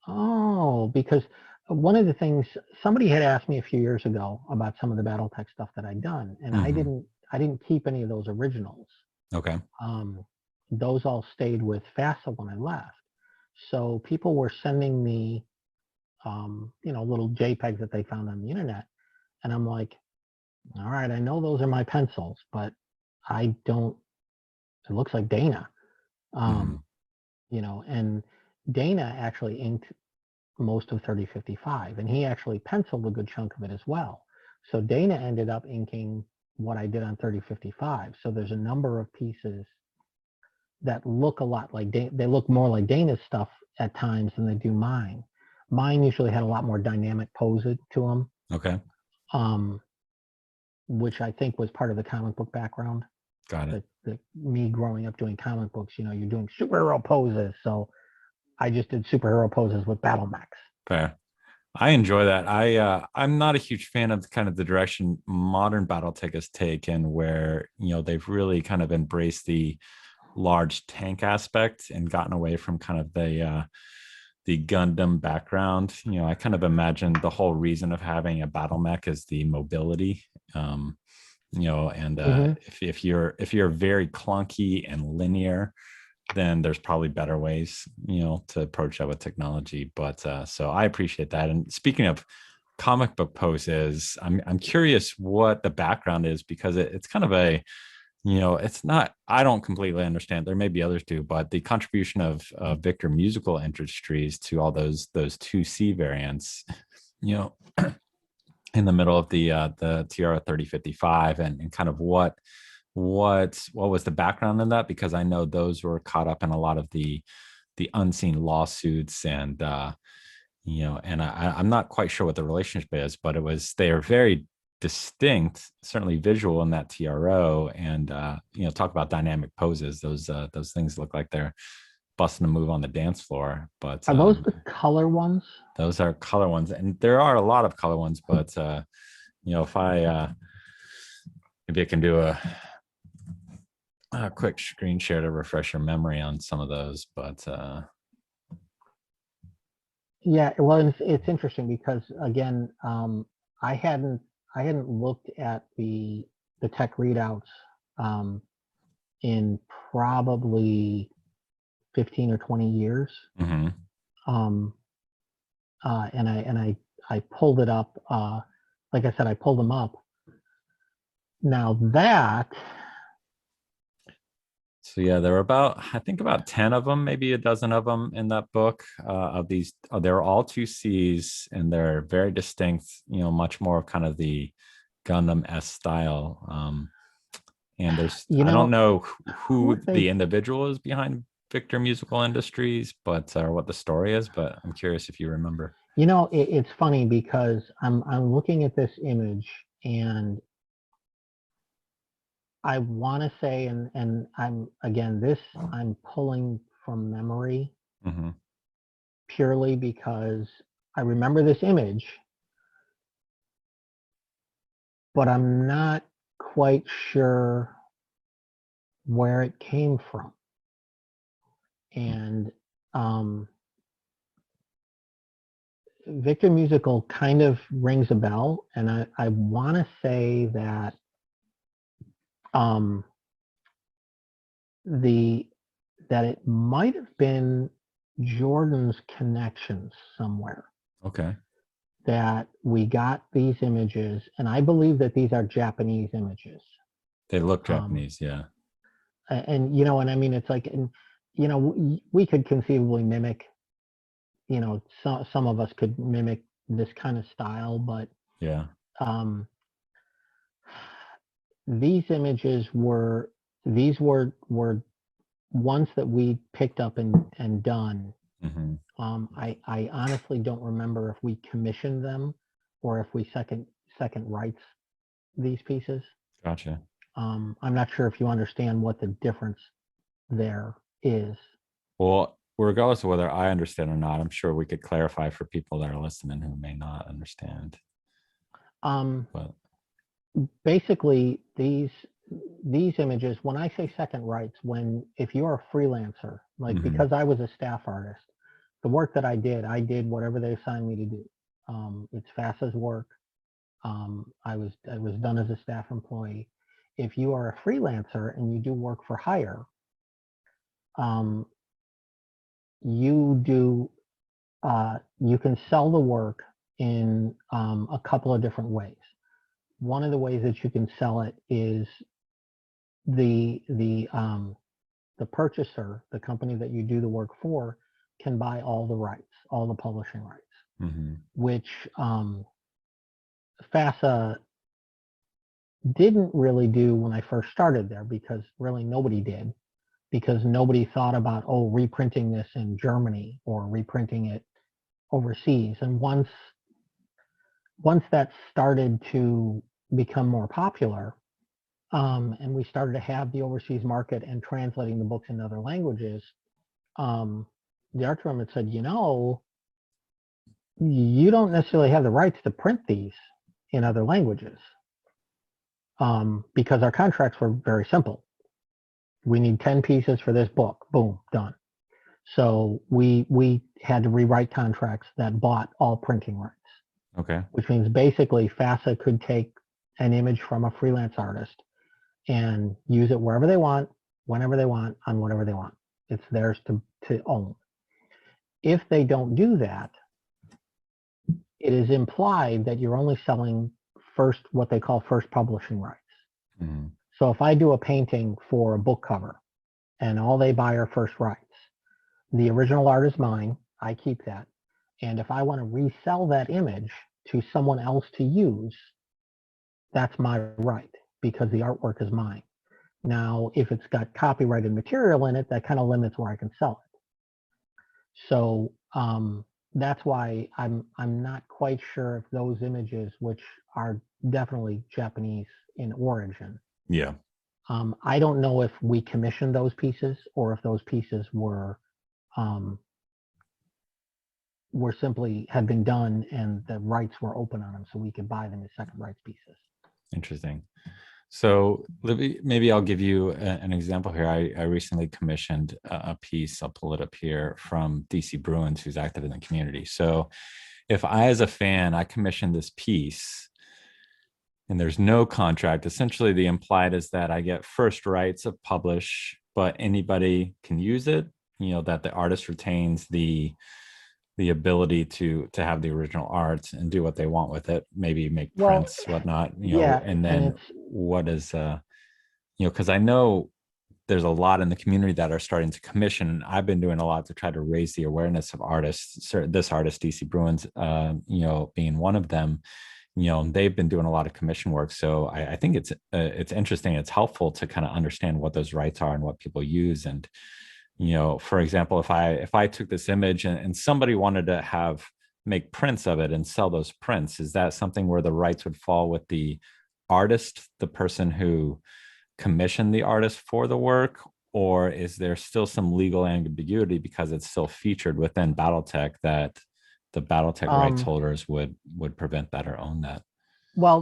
oh, because one of the things, somebody had asked me a few years ago about some of the BattleTech stuff that I'd done, and Mm-hmm. I didn't keep any of those originals. Okay. Those all stayed with FASA when I left. So people were sending me, little JPEGs that they found on the internet, and I'm like, all right, I know those are my pencils, but I don't. It looks like Dana, Mm-hmm. and Dana actually inked most of 3055, and he actually penciled a good chunk of it as well. So Dana ended up inking what I did on 3055. So there's a number of pieces that look a lot like they look more like Dana's stuff at times than they do mine. Mine usually had a lot more dynamic poses to them, Okay. um, which I think was part of the comic book background. Got it. That me growing up doing comic books, you're doing superhero poses. So I just did superhero poses with battle mechs. Fair. I enjoy that. I'm not a huge fan of kind of the direction modern BattleTech has taken, where they've really kind of embraced the large tank aspect and gotten away from kind of the Gundam background. I kind of imagine the whole reason of having a battle mech is the mobility. And Mm-hmm. if you're very clunky and linear, then there's probably better ways, to approach that with technology. But so I appreciate that. And speaking of comic book poses, I'm curious what the background is, because it's kind of a, it's not, I don't completely understand. There may be others do, but the contribution of Victor Musical Industries to all those 2C variants, you know, in the middle of the Tiara 3055, and kind of what was the background in that, because I know those were caught up in a lot of the unseen lawsuits, and and I'm not quite sure what the relationship is, but they are very distinct, certainly visual in that TRO, and talk about dynamic poses. Those things look like they're busting a move on the dance floor, but Are those the color ones? those are color ones, and there are a lot of color ones, but if I maybe I can do a quick screen share to refresh your memory on some of those, but Yeah, well, it's interesting because again, I hadn't I hadn't looked at the tech readouts um, in probably 15 or 20 years, mhm. um, I pulled it up. Like I said, I pulled them up. Now that So yeah, there were I think about 10 of them, maybe a dozen of them in that book. Of these, they're all 2Cs, and they're very distinct. Much more of kind of the Gundam S style. And I don't know who who are they? the individual is behind Victor Musical Industries, but or what the story is. But I'm curious if you remember. It's funny because I'm looking at this image and I want to say, and I'm again this I'm pulling from memory Mm-hmm. purely because I remember this image, but I'm not quite sure where it came from. And um, Victor Musical kind of rings a bell, and I want to say that um, the that it might have been Jordan's connections somewhere Okay. that we got these images, and I believe that these are Japanese images. They look Um, Japanese, yeah. and I mean, it's like, and we could conceivably mimic, some of us could mimic, this kind of style, but Yeah. um, these images were were ones that we picked up and done. Hmm. I honestly don't remember if we commissioned them or if we second rights these pieces. Gotcha. I'm not sure if you understand what the difference there is. Well, regardless of whether I understand or not, I'm sure we could clarify for people that are listening who may not understand. But Basically, these images, when I say second rights, if you're a freelancer, like mhm. because I was a staff artist, the work that I did whatever they assigned me to do. It's FASA's work. I was done as a staff employee. If you are a freelancer and you do work for hire, um, you do you can sell the work in a couple of different ways. One of the ways that you can sell it is the purchaser, the company that you do the work for, can buy all the rights, all the publishing rights, Mm-hmm. which FASA didn't really do when I first started there, because really nobody did, because nobody thought about, oh, reprinting this in Germany or reprinting it overseas. And once that started to become more popular, and we started to have the overseas market and translating the books in other languages, the art department said, you know, you don't necessarily have the rights to print these in other languages, because our contracts were very simple. We need 10 pieces for this book. Boom, done. So we had to rewrite contracts that bought all printing rights. Okay. Which means basically FASA could take an image from a freelance artist and use it wherever they want, whenever they want, on whatever they want. It's theirs to own. If they don't do that, it is implied that you're only selling what they call first publishing rights. Mm-hmm. So if I do a painting for a book cover and all they buy are first rights, the original art is mine, I keep that. And if I want to resell that image to someone else to use, that's my right, because the artwork is mine. Now, if it's got copyrighted material in it, that kind of limits where I can sell it. So that's why I'm not quite sure if those images, which are definitely Japanese in origin, Yeah. I don't know if we commissioned those pieces or if those pieces were simply had been done and the rights were open on them, so we could buy them as second rights pieces. Interesting. So maybe I'll give you an example here. I recently commissioned a piece, I'll pull it up here, from DC Bruins, who's active in the community. So if I, as a fan, I commissioned this piece and there's no contract, essentially the implied is that I get first rights of publish, but anybody can use it, that the artist retains the ability to have the original art and do what they want with it, maybe make prints, whatnot, yeah, and then what is because I know there's a lot in the community that are starting to commission. I've been doing a lot to try to raise the awareness of artists. This artist, DC Bruins, being one of them. They've been doing a lot of commission work. So I think it's interesting. It's helpful to kind of understand what those rights are and what people use. And for example, if I took this image and somebody wanted to make prints of it and sell those prints, is that something where the rights would fall with the artist, the person who commissioned the artist for the work, or is there still some legal ambiguity because it's still featured within BattleTech that the BattleTech rights holders would prevent that or own that? Well,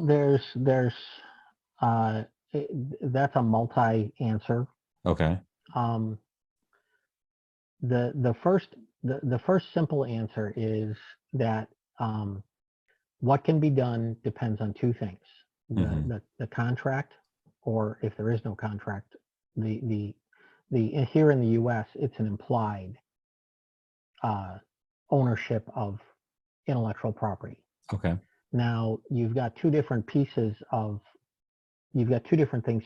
that's a multi-answer. Okay. The first simple answer is that what can be done depends on two things: the contract, or if there is no contract, the here in the U.S. it's an implied ownership of intellectual property. Okay. Now you've got two different things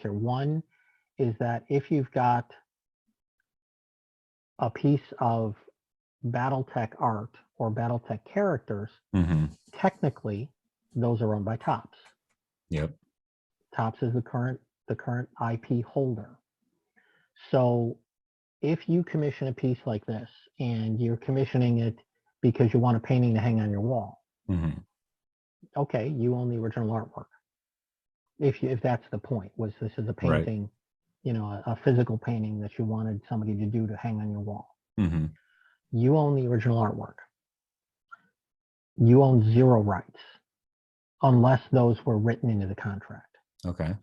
here. One is that if you've got a piece of BattleTech art or BattleTech characters, technically those are owned by Topps. Yep. Topps is the current IP holder. So if you commission a piece like this and you're commissioning it because you want a painting to hang on your wall, okay, you own the original artwork. If that's the point, was this is a painting, you know, a physical painting that you wanted somebody to do to hang on your wall. You own the original artwork. You own zero rights unless those were written into the contract. Okay.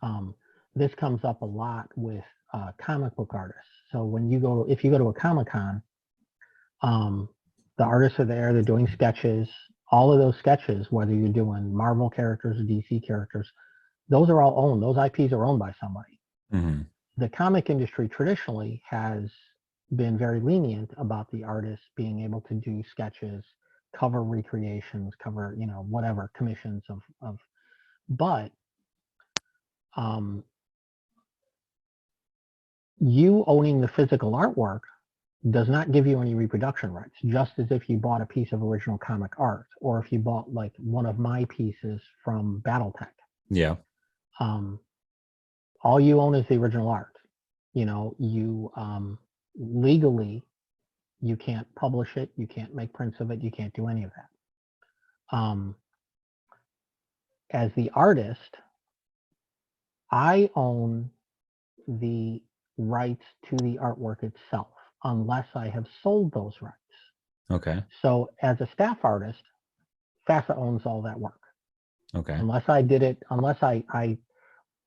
This comes up a lot with comic book artists. So when you go, if you go to a Comic-Con, the artists are there, they're doing sketches. All of those sketches, whether you're doing Marvel characters or DC characters, those are all owned. Those IPs are owned by somebody. The comic industry traditionally has been very lenient about the artists being able to do sketches, cover recreations, cover, you know, whatever commissions of but you owning the physical artwork does not give you any reproduction rights, just as if you bought a piece of original comic art, or if you bought like one of my pieces from BattleTech. Yeah. All you own is the original art. You know, you legally, you can't publish it, you can't make prints of it, you can't do any of that. As the artist, I own the rights to the artwork itself, unless I have sold those rights. Okay. So as a staff artist, FASA owns all that work. Okay. Unless I did it, unless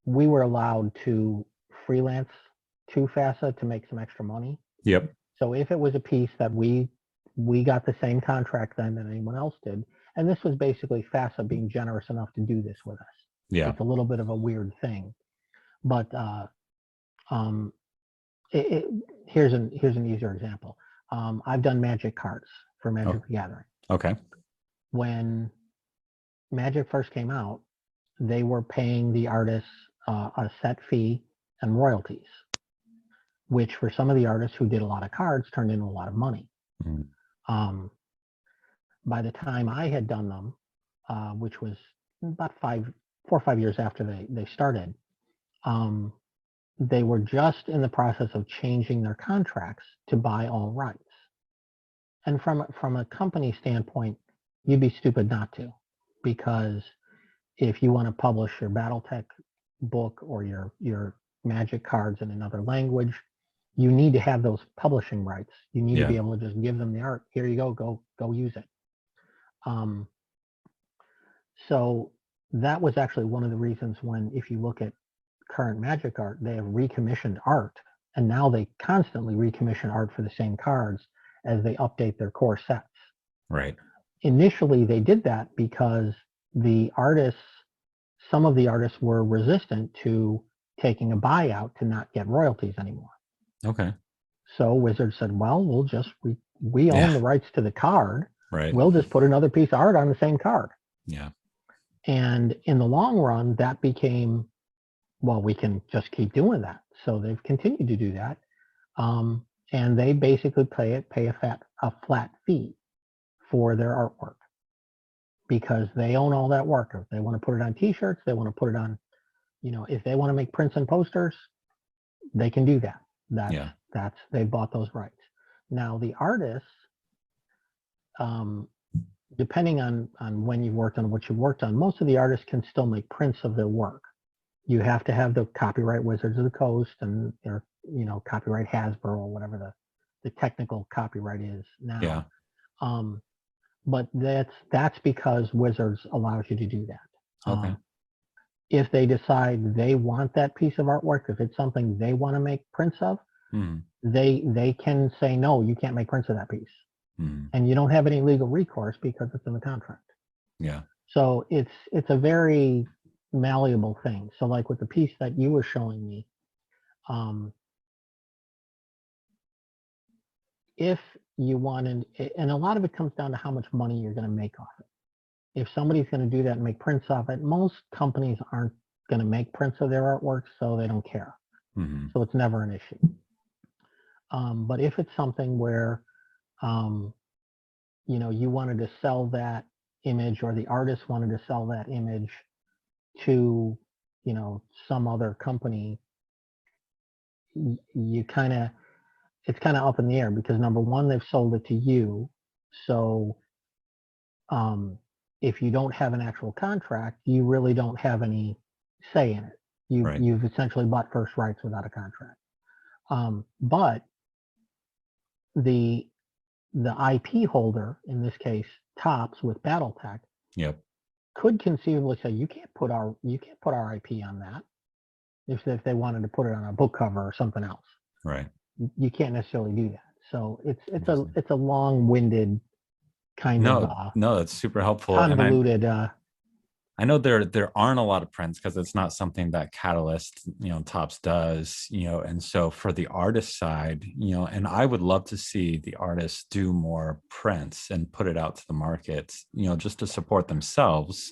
we were allowed to freelance to FASA to make some extra money. Yep. So if it was a piece that we got the same contract then that anyone else did, and this was basically FASA being generous enough to do this with us. Yeah. It's a little bit of a weird thing, but here's an easier example. I've done Magic cards for Magic the Gathering. Okay. When Magic first came out, they were paying the artists a set fee and royalties, which for some of the artists who did a lot of cards turned into a lot of money. By the time I had done them, which was about 4 or 5 years after they started, they were just in the process of changing their contracts to buy all rights. And from a company standpoint, you'd be stupid not to, because if you want to publish your BattleTech book or your Magic cards in another language, you need to have those publishing rights. You need to be able to just give them the art. Here you go use it. So that was actually one of the reasons when, if you look at current Magic art, they have recommissioned art, and now they constantly recommission art for the same cards as they update their core sets. Right. Initially, they did that because some of the artists were resistant to taking a buyout to not get royalties anymore. Okay. So Wizards said, well, we own the rights to the card. Right. We'll just put another piece of art on the same card. Yeah. And in the long run, that became, well, we can just keep doing that. So they've continued to do that. And they basically pay a flat fee for their artwork, because they own all that work. If they want to put it on t-shirts, they want to put it on, you know, if they want to make prints and posters, they can do that. They bought those rights. Now the artists, depending on when you've worked on what you've worked on, most of the artists can still make prints of their work. You have to have the copyright Wizards of the Coast and their, you know, copyright Hasbro or whatever the technical copyright is now. Yeah. But that's because Wizards allows you to do that. Okay. If they decide they want that piece of artwork, if it's something they want to make prints of, they can say, no, you can't make prints of that piece. And you don't have any legal recourse because it's in the contract. Yeah. So it's a very malleable thing. So like with the piece that you were showing me, if you want, and a lot of it comes down to how much money you're going to make off it. If somebody's going to do that and make prints off it, most companies aren't going to make prints of their artwork, so they don't care. So it's never an issue. But if it's something where you wanted to sell that image, or the artist wanted to sell that image to, some other company, you kind of, it's kind of up in the air, because number one, they've sold it to you. So if you don't have an actual contract, you really don't have any say in it. Right. You've essentially bought first rights without a contract. But the IP holder, in this case, Topps with BattleTech, Yep. could conceivably say, you can't put our IP on that, if they wanted to put it on a book cover or something else. Right. You can't necessarily do that. So it's a long-winded kind of no, that's super helpful. convoluted. I know there aren't a lot of prints because it's not something that Catalyst, Topps does, and so for the artist side, and I would love to see the artists do more prints and put it out to the market, just to support themselves,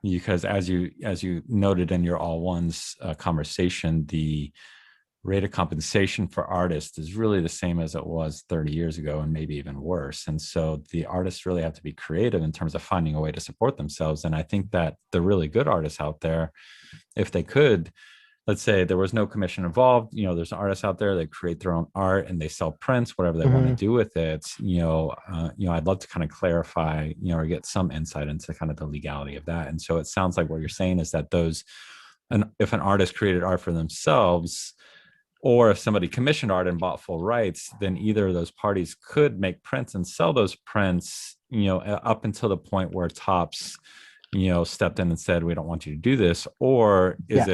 because as you noted in your All Ones conversation, the rate of compensation for artists is really the same as it was 30 years ago, and maybe even worse. And so the artists really have to be creative in terms of finding a way to support themselves. And I think that the really good artists out there, if they could, let's say there was no commission involved, there's artists out there that create their own art and they sell prints, whatever they want to do with it, I'd love to kind of clarify, or get some insight into kind of the legality of that. And so it sounds like what you're saying is that if an artist created art for themselves, or if somebody commissioned art and bought full rights, then either of those parties could make prints and sell those prints, up until the point where Topps, stepped in and said, we don't want you to do this. Or is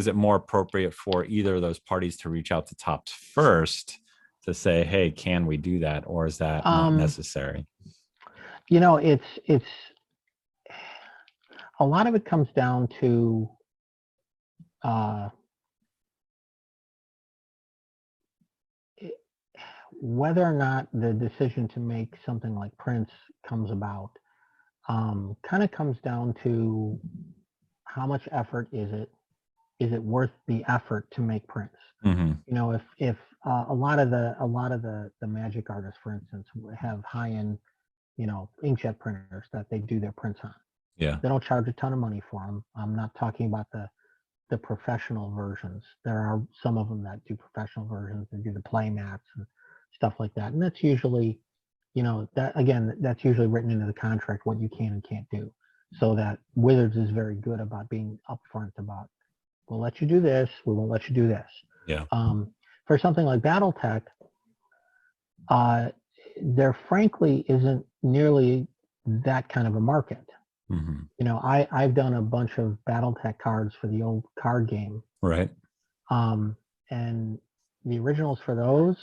it more appropriate for either of those parties to reach out to Topps first to say, hey, can we do that? Or is that not necessary? It's a lot of it comes down to whether or not the decision to make something like prints comes about. Kind of comes down to how much effort is it worth the effort to make prints? If a lot of the magic artists, for instance, have high-end inkjet printers that they do their prints on, they don't charge a ton of money for them. I'm not talking about the professional versions. There are some of them that do professional versions, that do the play mats and stuff like that, and that's usually that's usually written into the contract what you can and can't do, so that Wizards is very good about being upfront about, we'll let you do this, we won't let you do this. For something like BattleTech, there frankly isn't nearly that kind of a market. I've done a bunch of BattleTech cards for the old card game, right? And the originals for those,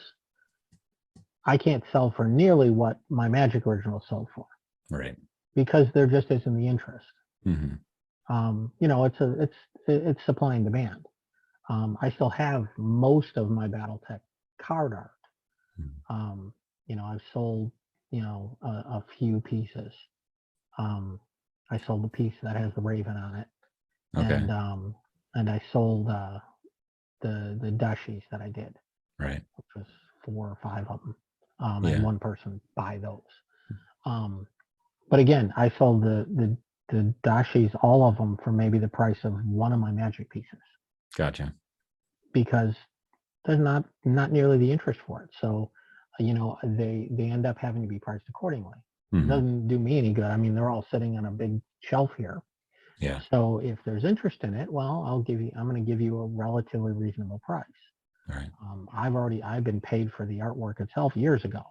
I can't sell for nearly what my Magic original sold for, right? Because there just isn't the interest. It's supply and demand. I still have most of my BattleTech card art. I've sold a few pieces. I sold the piece that has the Raven on it, and I sold the Dashis that I did, right? Which was 4 or 5 of them. And one person buy those. But again, I sold the Dashis, all of them, for maybe the price of one of my Magic pieces. Gotcha. Because there's not nearly the interest for it. So, they end up having to be priced accordingly. It doesn't do me any good. I mean, they're all sitting on a big shelf here. Yeah. So if there's interest in it, well, I'm going to give you a relatively reasonable price. Right. I've been paid for the artwork itself years ago.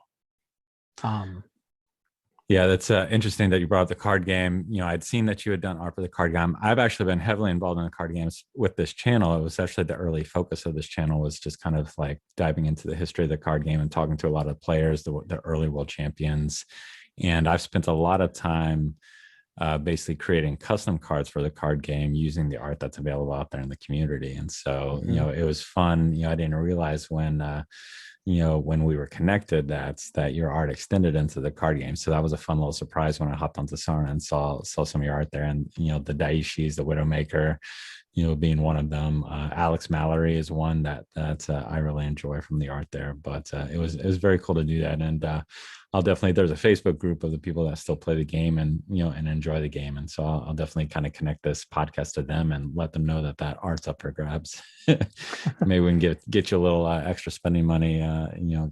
Yeah, that's interesting that you brought up the card game. I'd seen that you had done art for the card game. I've actually been heavily involved in the card games with this channel. It was actually the early focus of this channel, was just kind of like diving into the history of the card game and talking to a lot of players, the early world champions. And I've spent a lot of time basically creating custom cards for the card game using the art that's available out there in the community. And so, it was fun. I didn't realize when we were connected that your art extended into the card game. So that was a fun little surprise when I hopped onto Sarna and saw some of your art there. And, the Daishis, the Widowmaker, being one of them. Alex Mallory is one that I really enjoy from the art there. But it was very cool to do that, and I'll definitely, there's a Facebook group of the people that still play the game and and enjoy the game, and so I'll definitely kind of connect this podcast to them and let them know that art's up for grabs. Maybe we can get you a little extra spending money.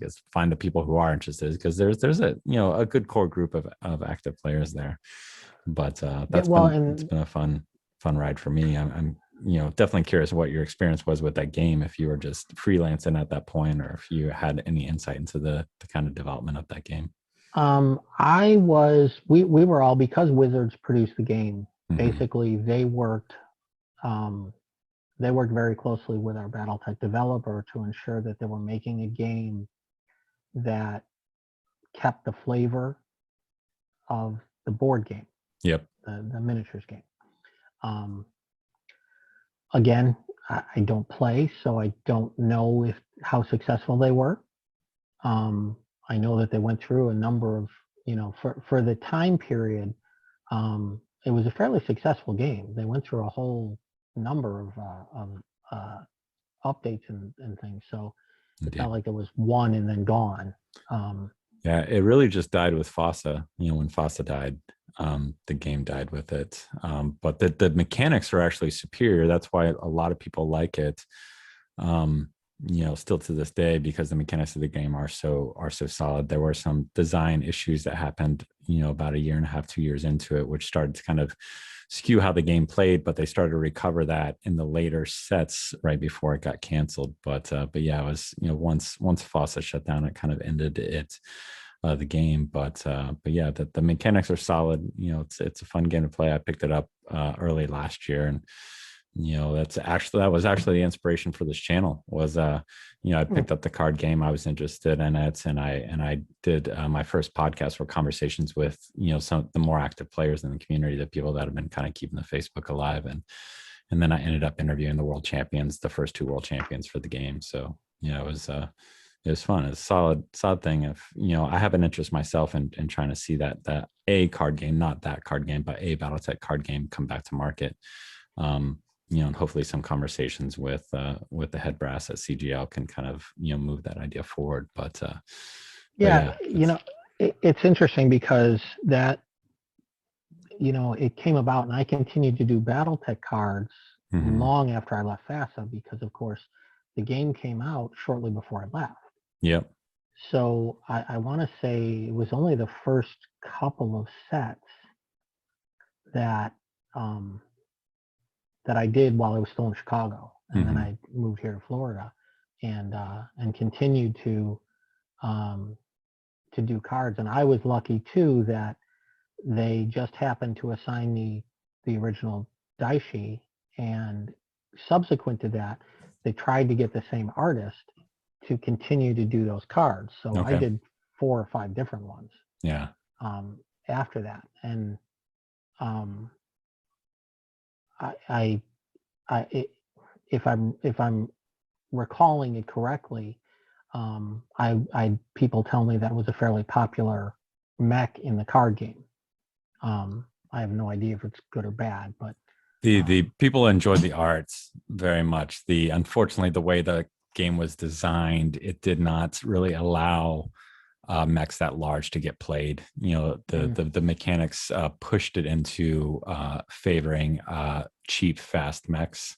Just find the people who are interested, because there's a good core group of active players there. But it's been a fun ride for me. I'm definitely curious what your experience was with that game, if you were just freelancing at that point, or if you had any insight into the kind of development of that game. We were all, because Wizards produced the game, basically they worked very closely with our BattleTech developer to ensure that they were making a game that kept the flavor of the board game. Yep. The miniatures game. Again, I don't play, so I don't know how successful they were. I know that they went through a number of, for the time period, it was a fairly successful game. They went through a whole number of updates and things. So it's not like it was one and then gone. Yeah, it really just died with FASA. When FASA died, the game died with it. But the mechanics are actually superior. That's why a lot of people like it. Still to this day, because the mechanics of the game are so solid. There were some design issues that happened, about a year and a half, 2 years into it, which started to kind of skew how the game played, but they started to recover that in the later sets right before it got canceled. But yeah, it was, once FASA shut down, it kind of ended the game. But yeah, the mechanics are solid. It's a fun game to play. I picked it up early last year, and that was actually the inspiration for this channel. Was I picked up the card game, I was interested in it, and I did my first podcast were conversations with some of the more active players in the community, the people that have been kind of keeping the Facebook alive, and then I ended up interviewing the world champions, the first two world champions for the game. So it was fun. It's a solid thing. If I have an interest myself in trying to see that a card game, not that card game, but a BattleTech card game come back to market. And hopefully some conversations with the head brass at CGL can kind of move that idea forward. But it's interesting because that it came about, and I continued to do BattleTech cards long after I left FASA, because of course the game came out shortly before I left. Yep. So I want to say it was only the first couple of sets that I did while I was still in Chicago, and then I moved here to Florida, and continued to do cards. And I was lucky too that they just happened to assign me the original Daishi, and subsequent to that, they tried to get the same artist to continue to do those cards. So I did 4 or 5 different ones. Yeah. After that, and if I'm recalling it correctly, people tell me that was a fairly popular mech in the card game. I have no idea if it's good or bad, but the people enjoyed the arts very much. Unfortunately, the way the game was designed, it did not really allow mechs that large to get played. The mechanics pushed it into favoring cheap, fast mechs,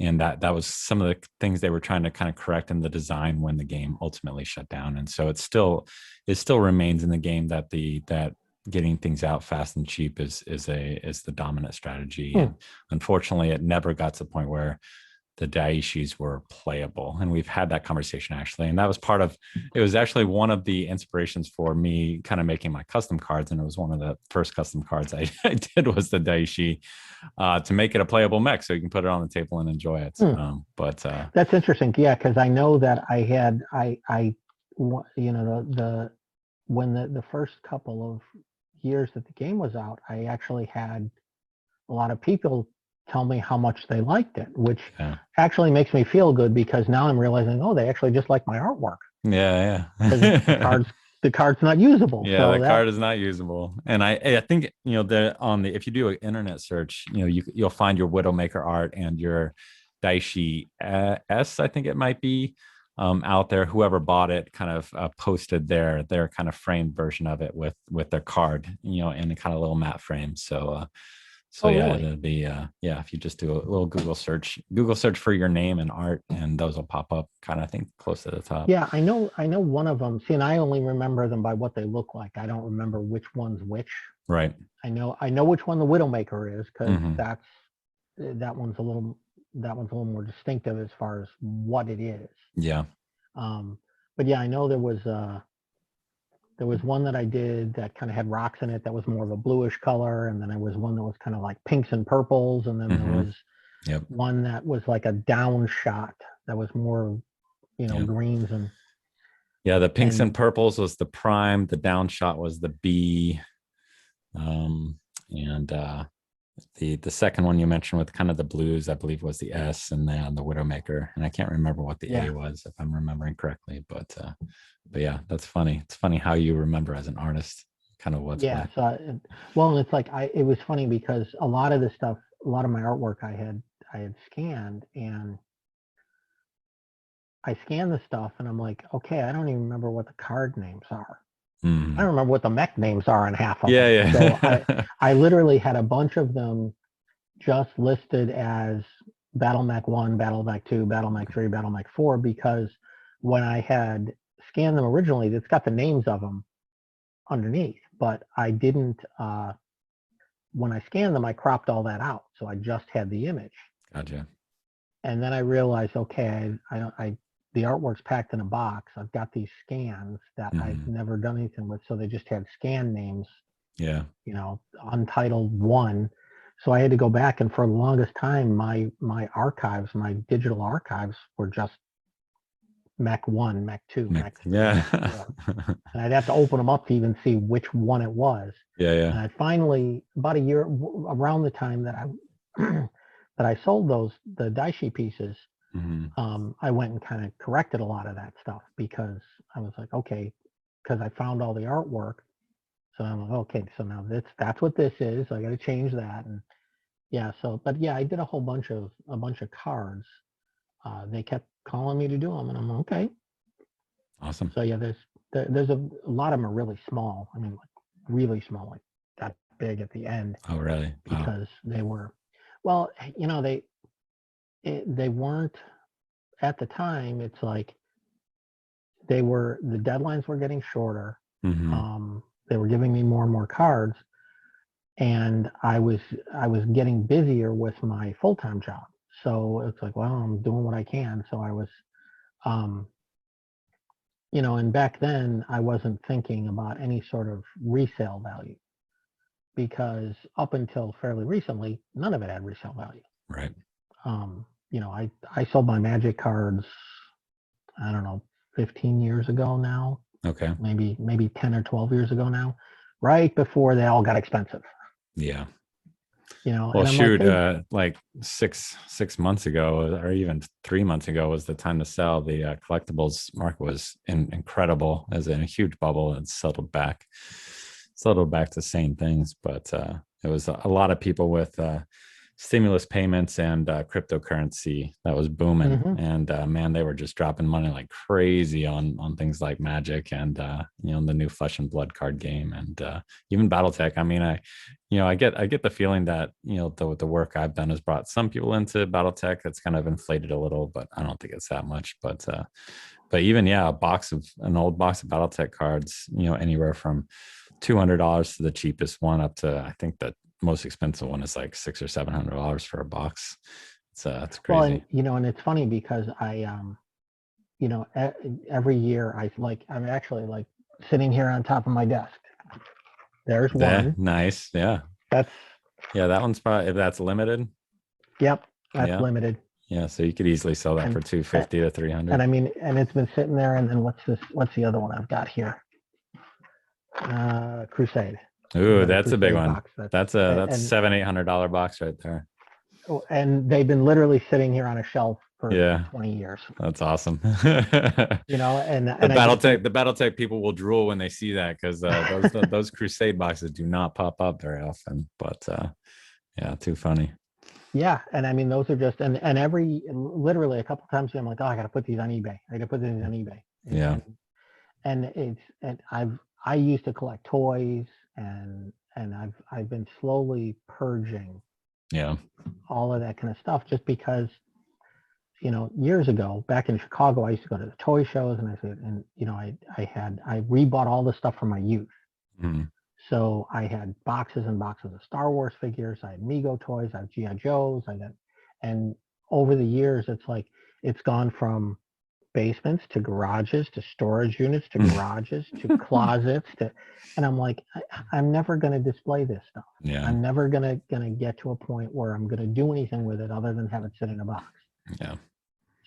and that was some of the things they were trying to kind of correct in the design when the game ultimately shut down. And so it still remains in the game that getting things out fast and cheap is the dominant strategy. And unfortunately, it never got to the point where the Daishis were playable. And we've had that conversation actually. And that was it was actually one of the inspirations for me kind of making my custom cards. And it was one of the first custom cards I did was the Daishi, to make it a playable mech so you can put it on the table and enjoy it. But that's interesting. Yeah. Cause I know that when the first couple of years that the game was out, I actually had a lot of people tell me how much they liked it, which actually makes me feel good, because now I'm realizing, they actually just like my artwork. Yeah. The cards the card's not usable. Yeah, So the card is not usable. And I think, if you do an internet search, you'll find your Widowmaker art and your Daishi S, I think it might be, out there. Whoever bought it kind of posted their kind of framed version of it with their card, in a kind of little matte frame. So yeah, really? it'd be if you just do a little Google search for your name and art, and those will pop up kind of, I think, close to the top. Yeah, I know one of them. See, and I only remember them by what they look like. I don't remember which one's which. Right. I know which one the Widowmaker is, because Mm-hmm. that one's a little more distinctive as far as what it is. Yeah. But yeah, I know there was one that I did that kind of had rocks in it that was more of a bluish color, and then there was one that was kind of like pinks and purples, and then there was one that was like a down shot that was more, greens and the pinks and purples was the prime, the down shot was the B, and the second one you mentioned with kind of the blues, I believe, was the S, and then the Widowmaker, and I can't remember what the A was, if I'm remembering correctly, but yeah, that's funny. It's funny how you remember as an artist kind of what's what. So and it's like it was funny because a lot of my artwork I had scanned, and I scanned the stuff, and I'm like, okay, I don't even remember what the card names are. I don't remember what the mech names are in half of them. Yeah. So I literally had a bunch of them just listed as BattleMech 1, BattleMech 2, BattleMech 3, BattleMech 4, because when I had scanned them originally, it's got the names of them underneath, but I didn't, when I scanned them, I cropped all that out. So I just had the image. Gotcha. And then I realized, okay, the artwork's packed in a box. I've got these scans that I've never done anything with. So they just had scan names, untitled 1. So I had to go back, and for the longest time, my archives, my digital archives, were just Mech 1, Mech 2, Mech 3. Yeah. And I'd have to open them up to even see which one it was. Yeah. And I finally, about a year, around the time that I sold the Daishi pieces, I went and kind of corrected a lot of that stuff, because I was like, okay, because I found all the artwork. So I'm like, okay, so now that's what this is. I got to change that. And but I did a whole bunch of cards. They kept calling me to do them, and I'm like, okay. Awesome. So yeah, there's a lot of them are really small. I mean, like really small, like that big at the end. Oh, really? Wow. Because they were, well, they weren't at the time. It's like the deadlines were getting shorter. They were giving me more and more cards, and I was getting busier with my full-time job. So it's like, well, I'm doing what I can. So I was, and back then I wasn't thinking about any sort of resale value, because up until fairly recently, none of it had resale value. Right. I sold my Magic cards, I don't know, 15 years ago now. Okay. Maybe 10 or 12 years ago now, right before they all got expensive. Yeah. Well, shoot, like 6 months ago, or even 3 months ago, was the time to sell. The collectibles market was incredible, as in a huge bubble, and settled back to same things. But it was a lot of people with stimulus payments and cryptocurrency that was booming, and man, they were just dropping money like crazy on things like Magic and the new Flesh and Blood card game, and even BattleTech. I mean, I get the feeling that the work I've done has brought some people into BattleTech. That's kind of inflated a little, but I don't think it's that much. But even an old box of BattleTech cards, anywhere from $200 to the cheapest one up to, I think, the most expensive one is like $600 or $700 for a box. It's crazy. Well, and it's funny because I every year I'm actually like sitting here on top of my desk. There's one. Nice. Yeah. That one's probably, if that's limited. Yep. That's limited. Yeah. So you could easily sell that for $250 to $300. And I mean, and it's been sitting there. And then what's the other one I've got here? Crusade. Ooh, that's a big one. That's $700-800 box right there. And they've been literally sitting here on a shelf for Yeah, 20 years. that's awesome. You know, and The I just think, BattleTech people will drool when they see that, because those Crusade boxes do not pop up very often. But yeah, too funny. yeah, and I mean those are just and every literally a couple times I'm like, oh, I got to put these on eBay. I got to put these on eBay. Yeah, And it's and I used to collect toys and I've been slowly purging yeah, all of that kind of stuff just because, you know, years ago back in Chicago, I used to go to the toy shows and I said, and you know, I rebought all the stuff from my youth. mm, So I had boxes and boxes of Star Wars figures. I had Mego toys. I had GI Joes. And over the years, it's like it's gone from basements to garages to storage units to garages to closets to, and I'm like, I'm never going to display this stuff. yeah, I'm never gonna get to a point where I'm gonna do anything with it other than have it sit in a box. yeah,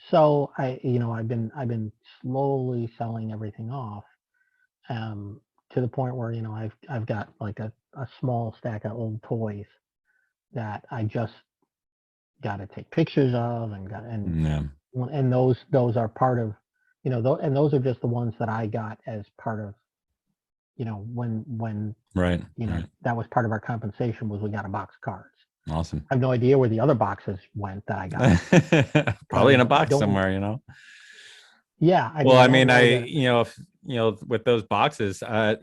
So you know, I've been slowly selling everything off, to the point where, you know, I've got like a small stack of old toys that I just got to take pictures of yeah. and those are part of, you know, and those are just the ones that I got as part of, you know, when Right, you know, right. that was part of our compensation was we got a box of cards. Awesome. I have no idea where the other boxes went that I got Probably in because a I box don't. somewhere, you know. Yeah, I Well, mean, I I don't mean, know that. if with those boxes, that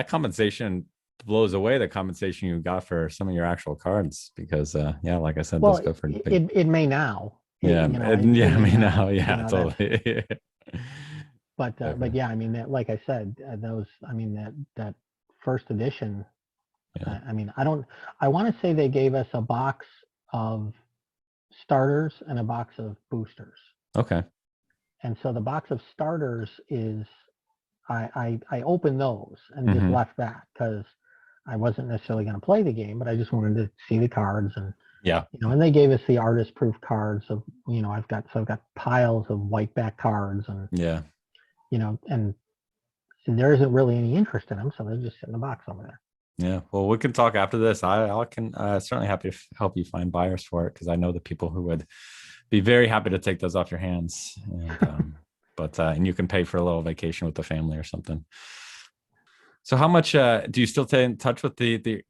compensation blows away the compensation you got for some of your actual cards, because yeah, like I said, those Well, go for big. it may now. Yeah, You know, and it yeah, I may mean, now. now, You yeah, know, that's. totally. But Definitely. yeah, I mean, like I said, those. I mean, that first edition. Yeah. I mean, I don't. I want to say they gave us a box of starters and a box of boosters. Okay. And so the box of starters is I opened those and just Hmm. left that because I wasn't necessarily going to play the game, but I just wanted to see the cards and, Yeah. you know, and they gave us the artist proof cards of, you know, I've got piles of white back cards and, Yeah. you know, and there isn't really any interest in them, so they just sit in the box over there. Yeah. Well, we can talk after this. I can certainly happy to help you find buyers for it, because I know the people who would be very happy to take those off your hands. And but and you can pay for a little vacation with the family or something. So how much do you still stay in touch with the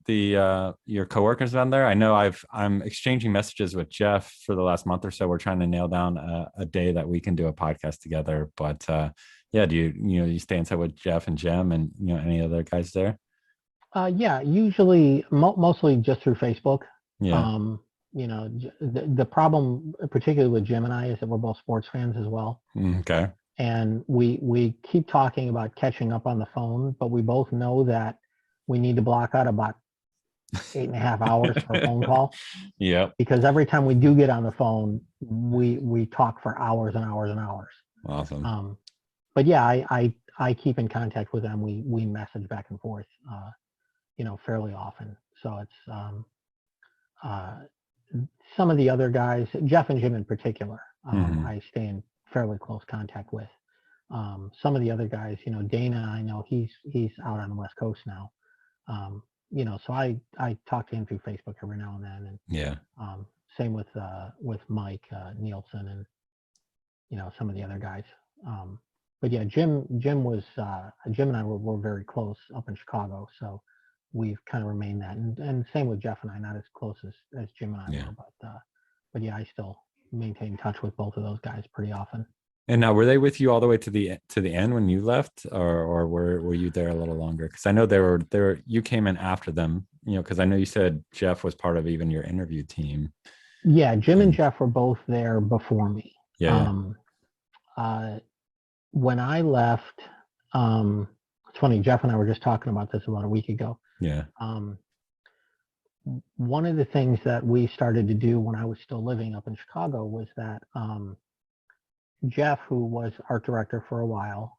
your coworkers down there? I know I'm exchanging messages with Jeff for the last month or so. We're trying to nail down a day that we can do a podcast together. But yeah, do you stay in touch with Jeff and Jem and any other guys there? Yeah, usually mostly just through Facebook. Yeah. Um, you know, the problem, particularly with Jim and I, is that we're both sports fans as well. Okay. And we keep talking about catching up on the phone, but we both know that we need to block out about 8.5 hours per phone call, Yep. because every time we do get on the phone, we talk for hours and hours and hours. Awesome. But yeah, I keep in contact with them. We message back and forth, you know, fairly often. So it's uh, some of the other guys, Jeff and Jim in particular, Hmm. I stay in fairly close contact with. Some of the other guys, you know, Dana, I know he's out on the West Coast now. You know, so I talk to him through Facebook every now and then, and Yeah. same with Mike Nielsen and, you know, some of the other guys. But yeah, Jim and I were very close up in Chicago, so we've kind of remained that, and same with Jeff and I, not as close as Jim and I Yeah. were, but yeah, I still maintain touch with both of those guys pretty often. And now, were they with you all the way to the end when you left, or were you there a little longer? Because I know they were there. You came in after them, because I know you said Jeff was part of even your interview team. Yeah, Jim and And Jeff were both there before me. yeah, yeah, Um, uh, when I left, it's funny, Jeff and I were just talking about this about a week ago. yeah. Um, one of the things that we started to do when I was still living up in Chicago was that Jeff, who was art director for a while,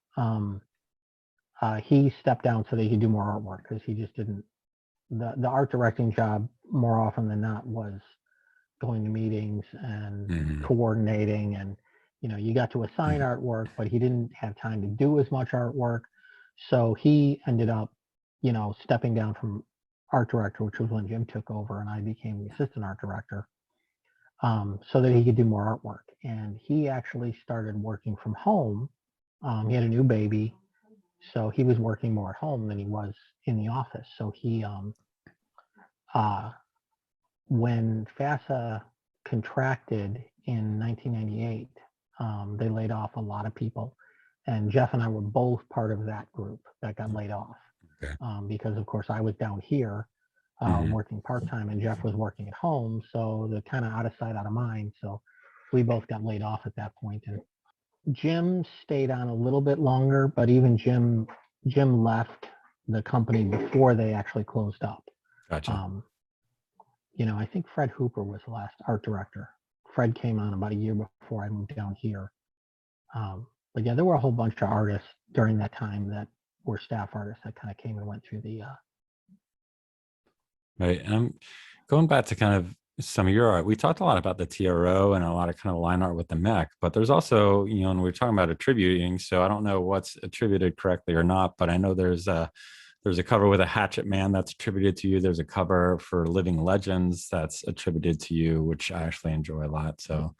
he stepped down so that he could do more artwork because he just didn't. The art directing job more often than not was going to meetings and Hmm. coordinating, and you know, you got to assign artwork, but he didn't have time to do as much artwork, so he ended up, you know, stepping down from art director, which was when Jim took over and I became the assistant art director. so that he could do more artwork. And he actually started working from home. He had a new baby, so he was working more at home than he was in the office. So he, when FASA contracted in 1998, they laid off a lot of people. And Jeff and I were both part of that group that got laid off. Okay. Because of course I was down here working part-time and Jeff was working at home. So they're kind of out of sight, out of mind. So we both got laid off at that point. And Jim stayed on a little bit longer, but even Jim left the company before they actually closed up. Gotcha. I think Fred Hooper was the last art director. Fred came on about a year before I moved down here. But yeah, there were a whole bunch of artists during that time that were staff artists that kind of came and went through the. Right. And going back to kind of some of your art, we talked a lot about the TRO and a lot of kind of line art with the mech, but there's also, and we're talking about attributing. So I don't know what's attributed correctly or not, but I know there's a cover with a Hatchet Man that's attributed to you. There's a cover for Living Legends that's attributed to you, which I actually enjoy a lot. So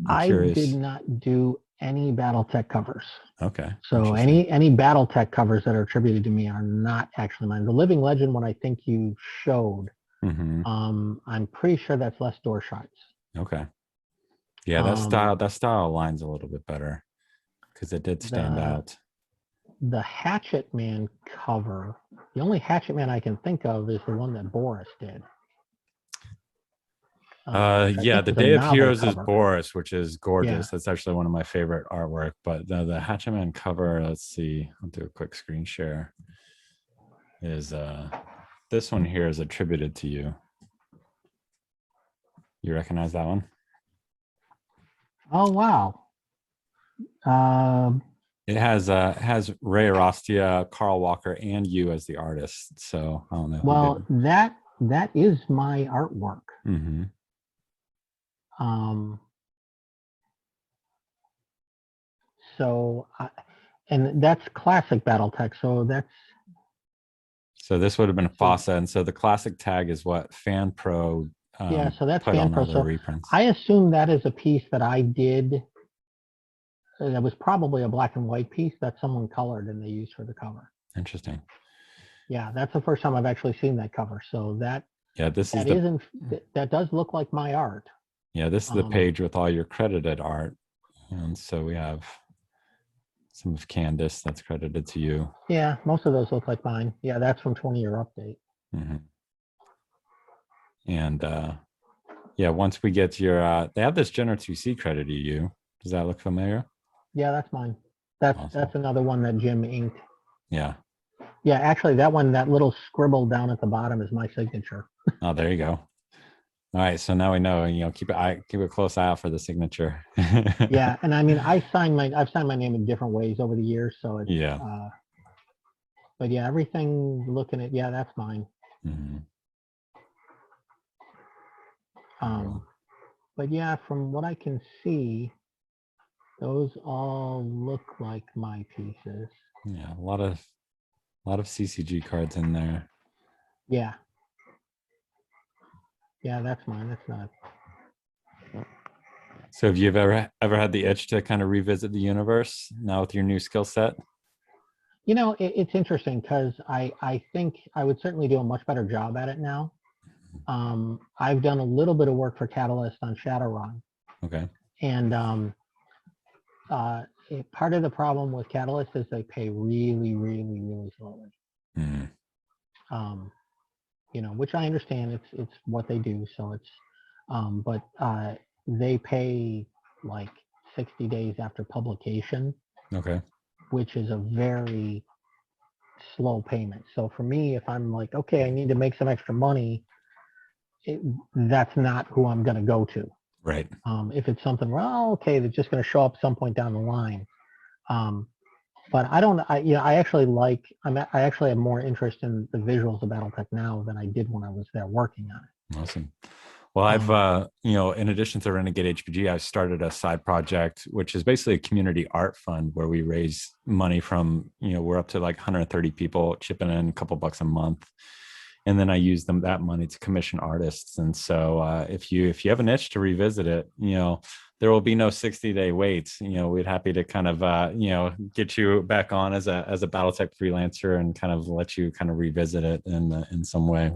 I did not do any BattleTech covers. Okay. So any BattleTech covers that are attributed to me are not actually mine. The Living Legend one I think you showed. I'm pretty sure that's Les Dorschight's. Okay. Yeah, that style aligns a little bit better because it did stand out. The Hatchet Man cover, the only Hatchet Man I can think of is the one that Boris did. Yeah, the Day of Heroes is Boris, which is gorgeous. Yeah. That's actually one of my favorite artwork. But the Hatchet Man cover, let's see, I'll do a quick screen share. Is this one here is attributed to you. You recognize that one? Oh wow. It has Ray Arostia, Carl Walker, and you as the artist. So I don't know. Well, that is my artwork. And that's classic BattleTech. So this would have been FASA, and so the classic tag is what FanPro. Yeah, so that's FanPro. So reprints. I assume that is a piece that I did. That was probably a black and white piece that someone colored and they used for the cover. Interesting. Yeah, that's the first time I've actually seen that cover. So that that does look like my art. Yeah, this is the page with all your credited art, and so we have some of Candace that's credited to you. Yeah, most of those look like mine. Yeah, that's from 20-year update. And yeah, once we get your, they have this Jenner 2C credited to you. Does that look familiar? Yeah, that's mine. That's another one that Jim inked. Yeah. Yeah, actually, that one, that little scribble down at the bottom is my signature. Oh, there you go. All right, so now we know. Keep a close eye out for the signature. Yeah, and I mean, I've signed my name in different ways over the years, so it's yeah. But yeah, everything looking at that's mine. But yeah, from what I can see, those all look like my pieces. Yeah, a lot of CCG cards in there. Yeah. Yeah, that's mine. That's not. So have you ever had the itch to kind of revisit the universe now with your new skill set? It's interesting because I think I would certainly do a much better job at it now. I've done a little bit of work for Catalyst on Shadowrun. Okay. And part of the problem with Catalyst is they pay really, really, really slowly. Which I understand. It's what they do. So it's, but they pay like 60 days after publication. Okay. Which is a very slow payment. So for me, if I'm like, okay, I need to make some extra money, that's not who I'm going to go to. Right. If it's something, okay, that's just going to show up some point down the line. But I actually have more interest in the visuals of BattleTech now than I did when I was there working on it. Awesome. Well, I've, in addition to Renegade HPG, I started a side project, which is basically a community art fund where we raise money from, we're up to like 130 people chipping in a couple bucks a month. and then I use that money to commission artists. And so if you have an itch to revisit it, there will be no 60-day waits. We'd happy to kind of get you back on as a BattleTech freelancer and kind of let you kind of revisit it in some way.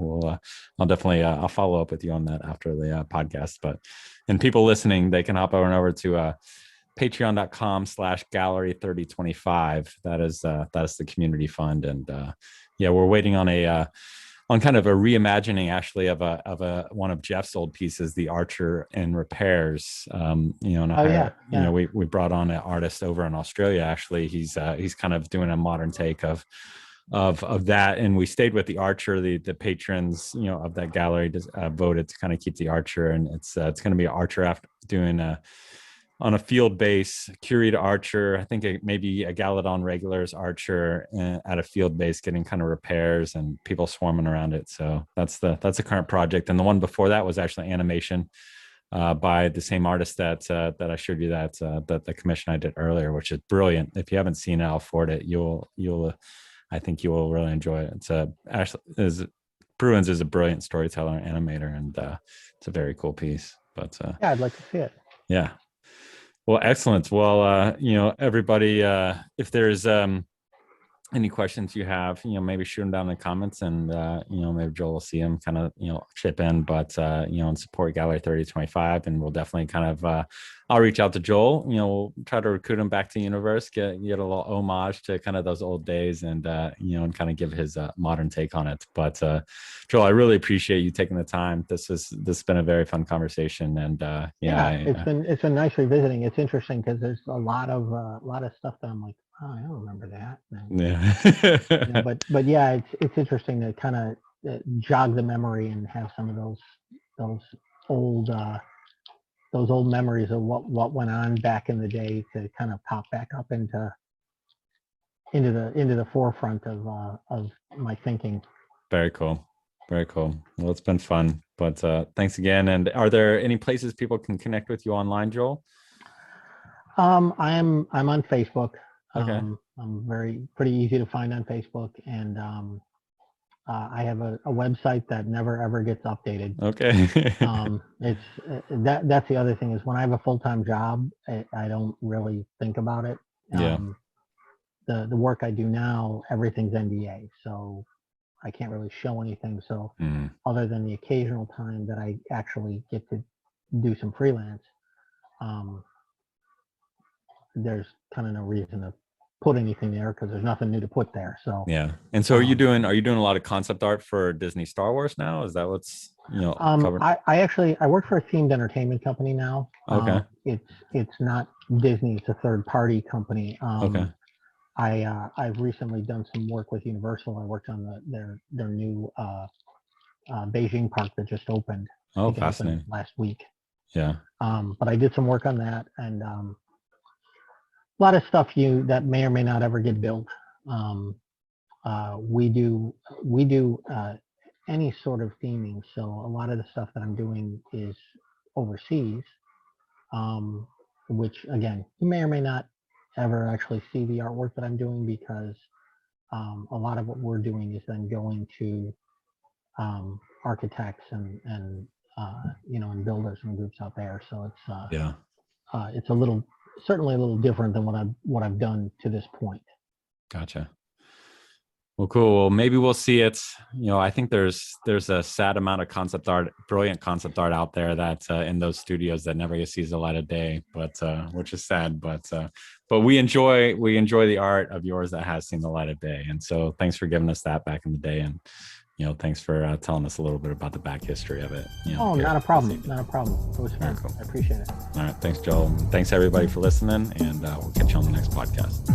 I'll definitely I'll follow up with you on that after the podcast. And people listening, they can hop over to patreon.com/gallery3025. That's the community fund. And we're waiting on on kind of a reimagining actually of one of Jeff's old pieces, The Archer in Repairs. We brought on an artist over in Australia. Actually, he's kind of doing a modern take of that, and we stayed with The Archer. The patrons of that gallery voted to kind of keep The Archer, and it's going to be an Archer doing on a field base, Curie to Archer. I think maybe a Galadon regulars Archer at a field base, getting kind of repairs and people swarming around it. So that's the current project. And the one before that was actually animation by the same artist that I showed you that the commission I did earlier, which is brilliant. If you haven't seen it, I'll forward it. I think you will really enjoy it. Bruins is a brilliant storyteller and animator, and it's a very cool piece. But I'd like to see it. Yeah. Well, excellent. Well, everybody, if there's any questions you have, maybe shoot them down in the comments, and maybe Joel will see them, kind of chip in. But and support Gallery 3025, and we'll definitely kind of I'll reach out to Joel. We'll try to recruit him back to the universe, get a little homage to kind of those old days, and and kind of give his modern take on it. But Joel, I really appreciate you taking the time. This has been a very fun conversation, and it's been nice revisiting. It's interesting because there's a lot of stuff that I'm like, oh, I don't remember that. Yeah. But yeah, it's interesting to kind of jog the memory and have some of those old memories of what went on back in the day to kind of pop back up into the forefront of my thinking. Very cool. Very cool. Well, it's been fun, but thanks again. And are there any places people can connect with you online, Joel? I'm on Facebook. Okay. I'm pretty easy to find on Facebook, and I have a website that never ever gets updated. Okay. That's the other thing, is when I have a full-time job, I don't really think about it. The work I do now, everything's NDA, so I can't really show anything. So other than the occasional time that I actually get to do some freelance, there's kind of no reason to put anything there because there's nothing new to put there. So yeah. And so are you doing a lot of concept art for Disney Star Wars now? Is that what's covered? I work for a themed entertainment company now. Okay. It's not Disney, it's a third party company. Okay. I've recently done some work with Universal. I worked on their new Beijing park that just opened. Oh, fascinating. Opened last week. Yeah. But I did some work on that, and a lot of stuff that may or may not ever get built. We do any sort of theming. So a lot of the stuff that I'm doing is overseas, which again, you may or may not ever actually see the artwork that I'm doing, because a lot of what we're doing is then going to architects and builders and groups out there. So it's certainly a little different than what I've done to this point. Gotcha. Well, cool. Well, maybe we'll see it. I think there's a sad amount of brilliant concept art out there that in those studios that never sees the light of day, but which is sad. But we enjoy the art of yours that has seen the light of day. And so thanks for giving us that back in the day, and thanks for telling us a little bit about the back history of it. Not a problem. Not a problem. It was fun. Cool. I appreciate it. All right. Thanks, Joel. Thanks everybody for listening, and we'll catch you on the next podcast.